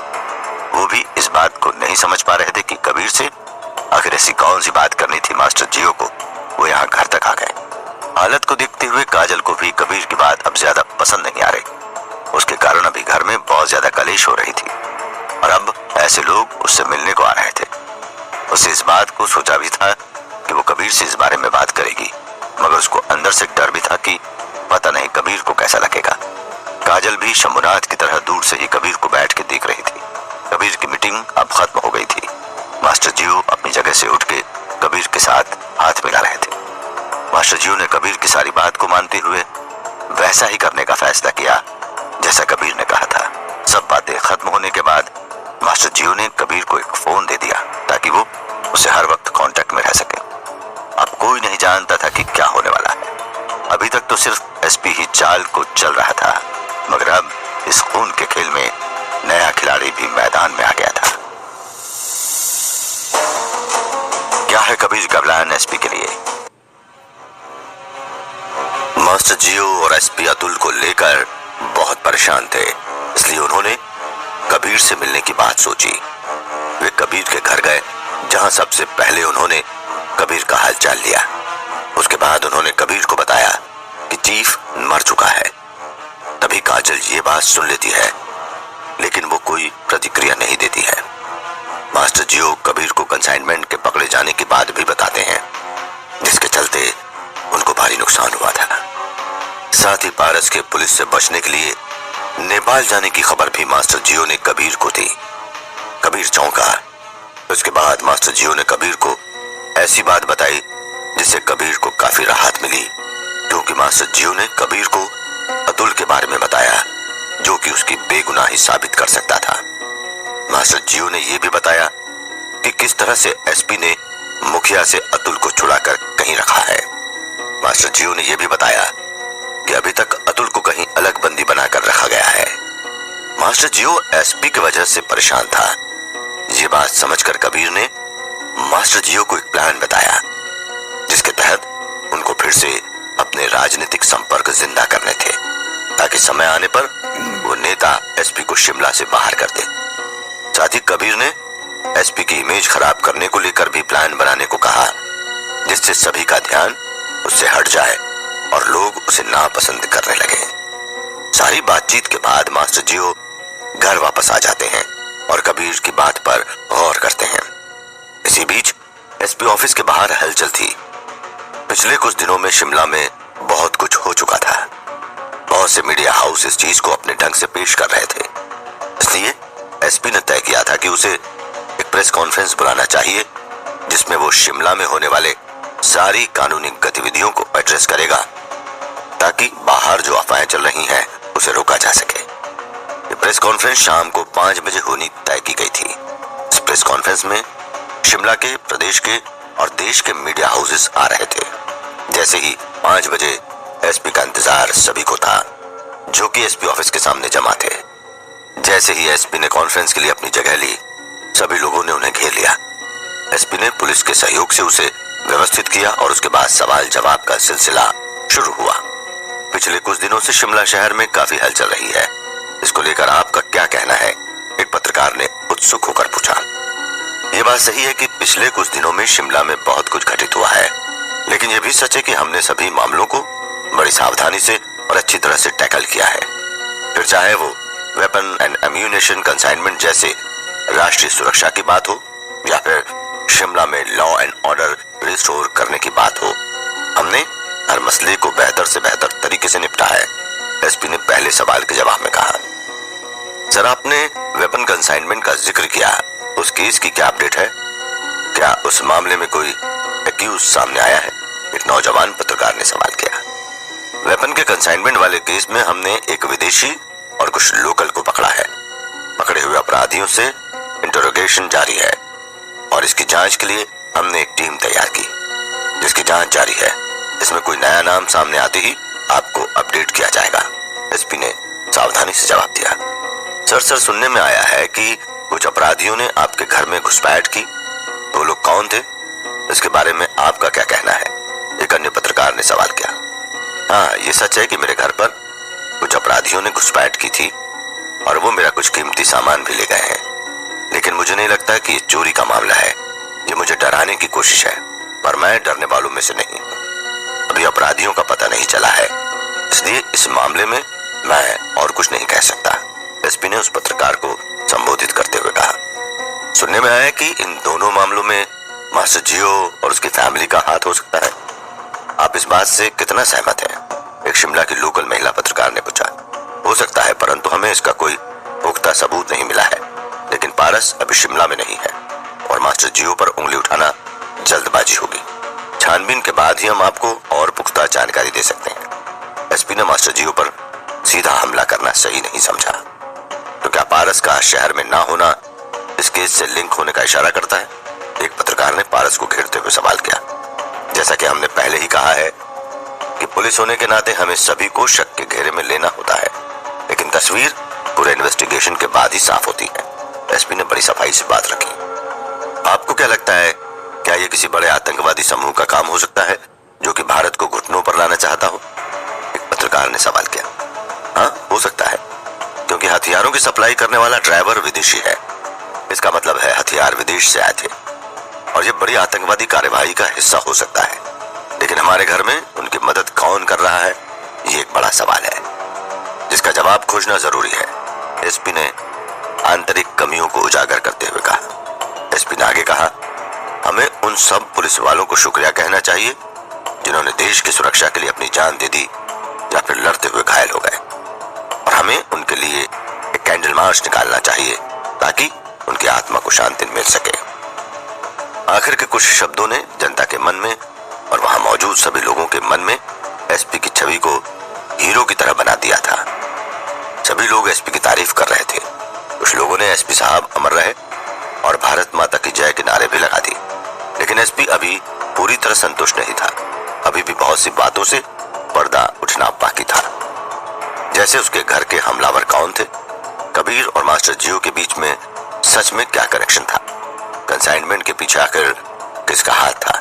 वो भी इस बात को नहीं समझ पा रहे थे कि कबीर से आखिर ऐसी कौन सी बात करनी थी मास्टर जियो को। वो यहाँ घर तक आ गए। हालत को देखते हुए काजल को भी कबीर की बात अब ज्यादा पसंद नहीं आ रही। उसके कारण अभी घर में बहुत ज्यादा कलेश हो रही थी और अब ऐसे लोग उससे मिलने को आ रहे थे। उसे इस बात को सोचा भी था कि वो कबीर से इस बारे में बात करेगी, मगर उसको अंदर से डर भी था कि पता नहीं कबीर को कैसा लगेगा। काजल भी शंभुनाथ की तरह दूर से ही कबीर को बैठ के देख रही थी। कबीर की मीटिंग अब खत्म हो गई थी। मास्टर जियो अपनी जगह से उठ के कबीर के साथ हाथ मिला रहे थे। मास्टर जियो ने कबीर की सारी बात को मानते हुए वैसा ही करने का फैसला किया जैसा कबीर ने कहा था। सब बातें खत्म होने के बाद मास्टर जियो ने कबीर को एक फोन दे दिया ताकि वो उसे हर वक्त कांटेक्ट में रह सके। अब कोई नहीं जानता था कि क्या होने वाला है। अभी तक तो सिर्फ एसपी ही चाल को चल रहा था, मगर अब इस खून के खेल में नया खिलाड़ी भी मैदान में आ गया था। क्या है कबीर का प्लान एसपी के लिए? मास्टर जियो और एसपी अतुल को लेकर बहुत परेशान थे, इसलिए उन्होंने कबीर से मिलने की बात सोची। वे कबीर के घर गए, जहां सबसे पहले उन्होंने कबीर का हालचाल लिया। उसके बाद उन्होंने कबीर को बताया कि चीफ मर चुका है। तभी काजल ये बात सुन लेती है, लेकिन वो कोई प्रतिक्रिया नहीं देती है। मास्टर जियो कबीर को कंसाइनमेंट के पकड़े जाने की बात भी बताते हैं, जिसके चलते उनको भारी नुकसान हुआ था। साथ ही पारस के पुलिस से बचने के लिए नेपाल जाने की खबर भी मास्टर जियो ने कबीर को दी। कबीर चौंका। उसके बाद मास्टर जियो ने कबीर को ऐसी बात बताई जिससे कबीर को काफी राहत मिली, क्योंकि मास्टर जियो ने कबीर को अतुल के बारे में बताया, जो कि उसकी बेगुनाही साबित कर सकता था। मास्टर जियो ने यह भी बताया कि किस तरह से एसपी ने मुखिया से अतुल को छुड़ाकर कहीं रखा है। मास्टर जियो ने यह भी बताया कि अभी तक अतुल को कहीं अलग बंदी बनाकर रखा गया है। मास्टर जियो एसपी की वजह से परेशान था। ये बात समझकर कबीर ने मास्टर जियो को एक प्लान बताया, जिसके तहत उनको फिर से अपने राजनीतिक संपर्क जिंदा करने थे, ताकि समय आने पर वो नेता एसपी को शिमला से बाहर कर दे। साथ ही कबीर ने एसपी की इमेज खराब करने को लेकर भी प्लान बनाने को कहा, जिससे सभी का ध्यान उससे हट जाए और लोग उसे नापसंद करने लगे। सारी बातचीत के बाद मास्टर जियो घर वापस आ जाते हैं और कबीर की बात पर गौर करते हैं। इसी बीच एसपी ऑफिस के बाहर हलचल थी। पिछले कुछ दिनों में शिमला में बहुत कुछ हो चुका था। बहुत से मीडिया हाउस इस चीज को अपने ढंग से पेश कर रहे थे, इसलिए एसपी ने तय किया था कि उसे एक प्रेस कॉन्फ्रेंस बुलाना चाहिए, जिसमें वो शिमला में होने वाले सारी कानूनी गतिविधियों को एड्रेस करेगा, ताकि बाहर जो अफवाहें चल रही हैं उसे रोका जा सके। ये प्रेस कॉन्फ्रेंस शाम को 5 बजे होनी तय की गई थी। इस प्रेस कॉन्फ्रेंस में शिमला के, प्रदेश के और देश के मीडिया हाउसेस आ रहे थे। जैसे ही 5 बजे एसपी का इंतजार सभी को था, जो कि एसपी ऑफिस के सामने जमा थे। जैसे ही एसपी ने कॉन्फ्रेंस के लिए अपनी जगह ली, सभी लोगों ने उन्हें घेर लिया। एसपी ने पुलिस के सहयोग से उसे व्यवस्थित किया और उसके बाद सवाल जवाब का सिलसिला शुरू हुआ। पिछले कुछ दिनों से शिमला शहर में काफी हलचल रही है, इसको लेकर आपका क्या कहना है? एक पत्रकार ने उत्सुक होकर पूछा। ये बात सही है कि पिछले कुछ दिनों में शिमला में बहुत कुछ घटित हुआ है, लेकिन यह भी सच है कि हमने सभी मामलों को बड़ी सावधानी से और अच्छी तरह से टैकल किया है। फिर चाहे वो वेपन एंड एम्यूनेशन कंसाइनमेंट जैसे राष्ट्रीय सुरक्षा की बात हो या फिर शिमला में लॉ एंड ऑर्डर रिस्टोर करने की बात हो, हमने हर मसले को बेहतर से बेहतर तरीके से निपटा है, एसपी ने पहले सवाल के जवाब में कहा। सर, आपने वेपन कंसाइनमेंट का जिक्र किया, उस केस की क्या अपडेट है? क्या उस मामले में कोई एक्यूज सामने आया है? एक नौजवान पत्रकार ने सवाल किया। वेपन के कंसाइनमेंट वाले केस में हमने एक विदेशी और कुछ लोकल को पकड़ा है। पकड़े हुए अपराधियों से इंटरोगेशन जारी है और इसकी जांच के लिए हमने एक टीम तैयार की, जिसकी जांच जारी है। इसमें कोई नया नाम सामने आते ही आपको अपडेट किया जाएगा, एसपी ने सावधानी से जवाब दिया। सर, सुनने में आया है कि कुछ अपराधियों ने आपके घर में घुसपैठ की। वो लोग कौन थे? इसके बारे में आपका क्या कहना है? एक अन्य पत्रकार ने सवाल किया। हाँ, ये सच है कि मेरे घर पर कुछ अपराधियों ने घुसपैठ की थी और वो मेरा कुछ कीमती सामान भी ले गए हैं, लेकिन मुझे नहीं लगता कि ये चोरी का मामला है। ये मुझे डराने की कोशिश है, पर मैं डरने वालों में से नहीं हूँ। अभी अपराधियों का पता नहीं चला है, इसलिए इस मामले में मैं और कुछ नहीं कह सकता, एसपी ने उस पत्रकार को संबोधित करते हुए कहा। सुनने में आया कि इन दोनों मामलों में मास्टर जियो और उसकी फैमिली का हाथ हो सकता है। आप इस बात से कितना सहमत हैं? एक शिमला की लोकल महिला पत्रकार ने पूछा। हो सकता है, परंतु हमें इसका कोई पुख्ता सबूत नहीं मिला है। लेकिन पारस अभी शिमला में नहीं है और मास्टर जियो पर उंगली उठाना जल्दबाजी होगी। छानबीन के बाद ही हम आपको और पुख्ता जानकारी दे सकते हैं। एसपी ने मास्टर जियो पर सीधा हमला करना सही नहीं समझा। तो क्या पारस का शहर में ना होना इस केस से लिंक होने का इशारा करता है? एक पत्रकार ने पारस को घेरते हुए सवाल किया। जैसा कि हमने पहले ही कहा है कि पुलिस होने के नाते हमें सभी को शक के घेरे में लेना होता है, लेकिन तस्वीर पूरे इन्वेस्टिगेशन के बाद ही साफ होती है। एसपी ने बड़ी सफाई से बात रखी। आपको क्या लगता है, क्या ये किसी बड़े आतंकवादी समूह का काम हो सकता है जो कि भारत को घुटनों पर लाना चाहता हो? एक पत्रकार ने सवाल किया। हाँ, हो सकता है, क्योंकि हथियारों की सप्लाई करने वाला ड्राइवर विदेशी है। इसका मतलब है हथियार विदेश से आए थे और ये बड़ी आतंकवादी कार्यवाही का हिस्सा हो सकता है। लेकिन हमारे घर में उनकी मदद कौन कर रहा है, ये एक बड़ा सवाल है जिसका जवाब खोजना जरूरी है। एसपी ने आंतरिक कमियों को उजागर करते हुए कहा। एसपी ने आगे कहा, हमें उन सब पुलिस वालों को शुक्रिया कहना चाहिए जिन्होंने देश की सुरक्षा के लिए अपनी जान दे दी या फिर लड़ते हुए घायल हो गए, और हमें उनके लिए एक कैंडल मार्च निकालना चाहिए ताकि उनकी आत्मा को शांति मिल सके। आखिर के कुछ शब्दों ने जनता के मन में और वहां मौजूद सभी लोगों के मन में एसपी की छवि को हीरो की तरह बना दिया था। सभी लोग एसपी की तारीफ कर रहे थे। कुछ लोगों ने एसपी साहब अमर रहे और भारत माता की जय के नारे भी लगा दिए। लेकिन एसपी अभी पूरी तरह संतुष्ट नहीं था। अभी भी बहुत सी बातों से पर्दा उठना बाकी था। जैसे उसके घर के हमलावर कौन थे, कबीर और मास्टर जियो के बीच में सच में क्या कनेक्शन था, कंसाइनमेंट के पीछे आखिर किसका हाथ था।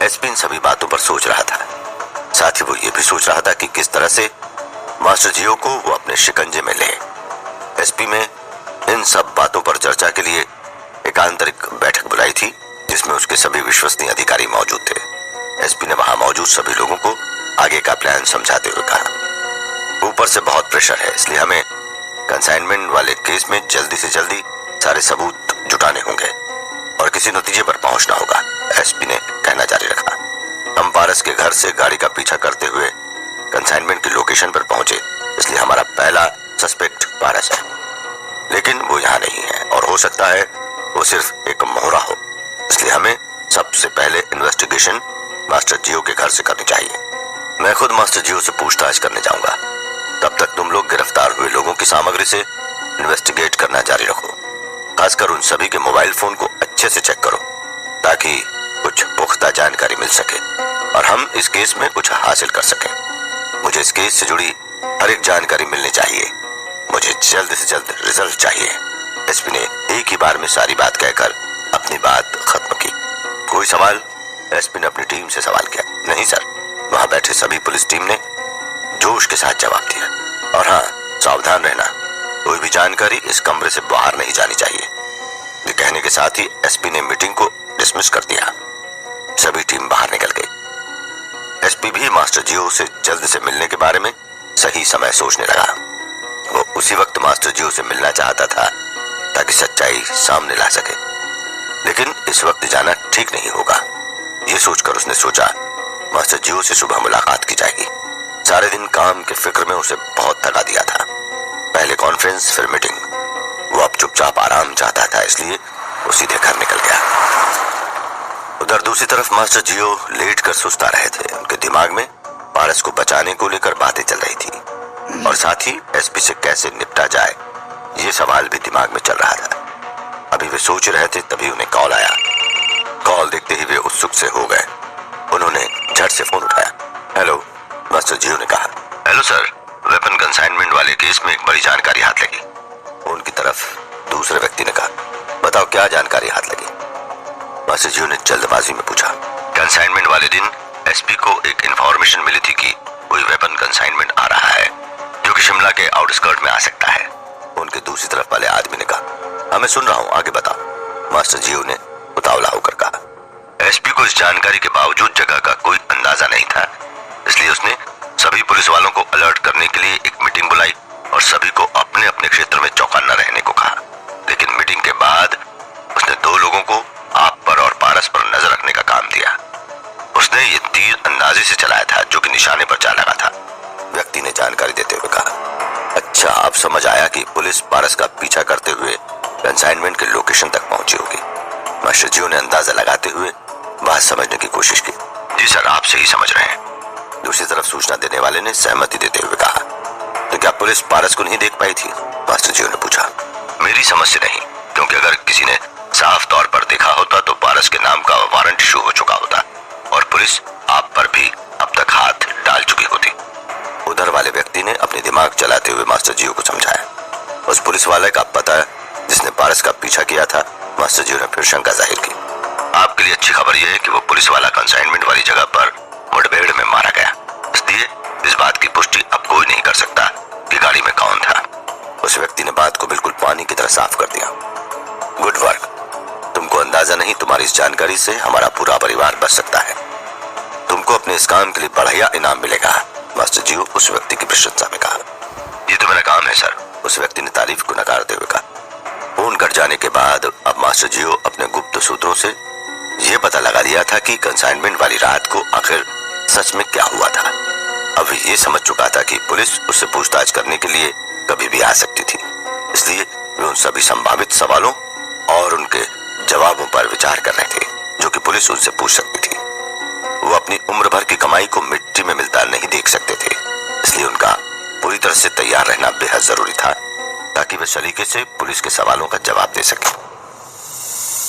एसपी इन सभी बातों पर सोच रहा था। साथ ही वो ये भी सोच रहा था कि किस तरह से मास्टर जियो को वो अपने शिकंजे में ले। एसपी में इन सब बातों पर चर्चा के लिए एक आंतरिक बैठक बुलाई थी जिसमें उसके सभी विश्वसनीय अधिकारी मौजूद थे। एसपी ने वहां मौजूद सभी लोगों को आगे का प्लान समझाते हुए कहा, ऊपर से बहुत प्रेशर है, इसलिए हमें कंसाइनमेंट वाले केस में जल्दी से जल्दी सारे सबूत जुटाने होंगे और किसी नतीजे पर पहुंचना होगा। एसपी ने कहना जारी रखा। हम पारस के घर से गाड़ी का पीछा करते हुए कंसाइनमेंट की लोकेशन पर पहुंचे, इसलिए हमारा पहला सस्पेक्ट पारस है, लेकिन वो यहाँ नहीं है और हो सकता है वो सिर्फ एक मोहरा हो। इसलिए हमें सबसे पहले इन्वेस्टिगेशन मास्टर जियो के घर से करनी चाहिए। मैं खुद मास्टर जियो से पूछताछ करने जाऊंगा। तब तक तुम लोग गिरफ्तार हुए लोगों की सामग्री से इन्वेस्टिगेट करना जारी रखो। खासकर उन सभी के मोबाइल फोन को अच्छे से चेक करो ताकि कुछ पुख्ता जानकारी मिल सके और हम इस केस में कुछ हासिल कर सकें। मुझे इस केस से जुड़ी हर एक जानकारी मिलनी चाहिए। मुझे जल्द से जल्द रिजल्ट चाहिए। एसपी ने एक ही बार में सारी बात कहकर अपनी बात खत्म की। कोई सवाल? एसपी ने अपनी टीम से सवाल किया। नहीं सर, वहां बैठे सभी पुलिस टीम ने जोश के साथ जवाब दिया। और हाँ, सावधान रहना, कोई भी जानकारी इस कमरे से बाहर नहीं जानी चाहिए। ये कहने के साथ ही एसपी ने मीटिंग को डिसमिस कर दिया। सभी टीम बाहर निकल गई। एसपी भी मास्टर जियो से जल्द से मिलने के बारे में सही समय सोचने लगा। वो उसी वक्त मास्टर जियो से मिलना चाहता था ताकि सच्चाई सामने ला सके, लेकिन इस वक्त जाना ठीक नहीं होगा। ये सोचकर उसने सोचा मास्टर जियो से सुबह मुलाकात की जाएगी। सारे दिन काम के फिक्र में उसे बहुत थका दिया था। पहले कॉन्फ्रेंस फिर मीटिंग। वो अब चुपचाप आराम चाहता था, इसलिए वो सीधे घर निकल गया। उधर दूसरी तरफ मास्टर जियो लेट कर सुस्ता रहे थे। उनके दिमाग में पारस को बचाने को लेकर बातें चल रही थी और साथ ही एसपी से कैसे निपटा जाए ये सवाल भी दिमाग में चल रहा था। अभी वे सोच रहे थे तभी उन्हें कॉल आया। कॉल देखते ही वे उत्सुक से हो गए। उन्होंने झट से फोन उठाया। हेलो, मास्टर जियो ने कहा। हेलो सर, वेपन कंसाइनमेंट वाले केस में एक बड़ी जानकारी हाथ लगी। उनकी तरफ दूसरे व्यक्ति ने कहा, बताओ क्या जानकारी हाथ लगी? मास्टर जियो ने जल्दबाजी में पूछा। कंसाइनमेंट वाले दिन एसपी को एक इंफॉर्मेशन मिली थी कि कोई वेपन कंसाइनमेंट आ रहा है जो कि शिमला के आउटस्कर्ट में आ सकता है। उनके दूसरी तरफ वाले आदमी ने कहा, हाँ मैं सुन रहा हूँ, आगे बताओ। मास्टर जियो ने उतावला होकर कहा। एसपी को इस जानकारी के बावजूद जगह का कोई अंदाजा नहीं था, इसलिए उसने सभी पुलिस वालों को अलर्ट करने के लिए एक मीटिंग बुलाई और सभी को अपने अपने क्षेत्र में चौकन्ना रहने को कहा। लेकिन मीटिंग के बाद उसने दो लोगों को आप पर और पारस पर नजर रखने का काम दिया। उसने ये तीर अंदाजे से चलाया था जो कि निशाने पर जा लगा था, व्यक्ति ने जानकारी देते हुए कहा। अच्छा, अब समझ आया कि पुलिस पारस का पीछा करते हुए कंसाइनमेंट के लोकेशन तक पहुंची होगी। मास्टर जियो ने अंदाजा लगाते हुए बात समझने की कोशिश की। जी सर, आप सही समझ रहे हैं। दूसरी तरफ सूचना देने वाले ने सहमति देते हुए कहा, तो क्या पुलिस पारस को नहीं देख पाई थी? मास्टर जियो ने पूछा। मेरी समझ से नहीं, क्योंकि अगर किसी ने साफ तौर पर देखा होता तो पारस के नाम का वारंट इशू हो चुका होता और पुलिस आप पर भी अब तक हाथ डाल चुकी होती। उधर वाले व्यक्ति ने अपने दिमाग चलाते हुए मास्टर जियो को समझाया। उस पुलिस वाले का पता है जिसने पारस का पीछा किया था? मास्टर जियो ने फिर शंका जाहिर की। आपके लिए अच्छी खबर यह है कि वो पुलिस वाला कंसाइनमेंट वाली जगह पर मुठभेड़ में मारा गया, इसलिए इस बात की पुष्टि अब कोई नहीं कर सकता कि गाड़ी में कौन था। उस व्यक्ति ने बात को बिल्कुल पानी की तरह साफ कर दिया। Good work. तुमको अंदाजा नहीं, तुम्हारी इस जानकारी से हमारा पूरा परिवार बच सकता है। तुमको अपने इस काम के लिए बढ़िया इनाम मिलेगा। मास्टर जियो उस व्यक्ति की प्रशंसा में कहा। ये तो मेरा काम है सर, उस व्यक्ति ने तारीफ को नकारते हुए कहा। फोन कट जाने के बाद अब मास्टर जियो अपने गुप्त सूत्रों से यह पता लगा लिया था कि कंसाइनमेंट वाली रात को आखिर सच में क्या हुआ था। अब ये समझ चुका था कि पुलिस उससे पूछताछ करने के लिए कभी भी आ सकती थी, इसलिए वे उन सभी संभावित सवालों और उनके जवाबों पर विचार कर रहे थे जो कि पुलिस उनसे पूछ सकती थी। वो अपनी उम्र भर की कमाई को मिट्टी में मिलता नहीं देख सकते थे, इसलिए उनका पूरी तरह से तैयार रहना बेहद जरूरी था ताकि वे सलीके से पुलिस के सवालों का जवाब दे सके।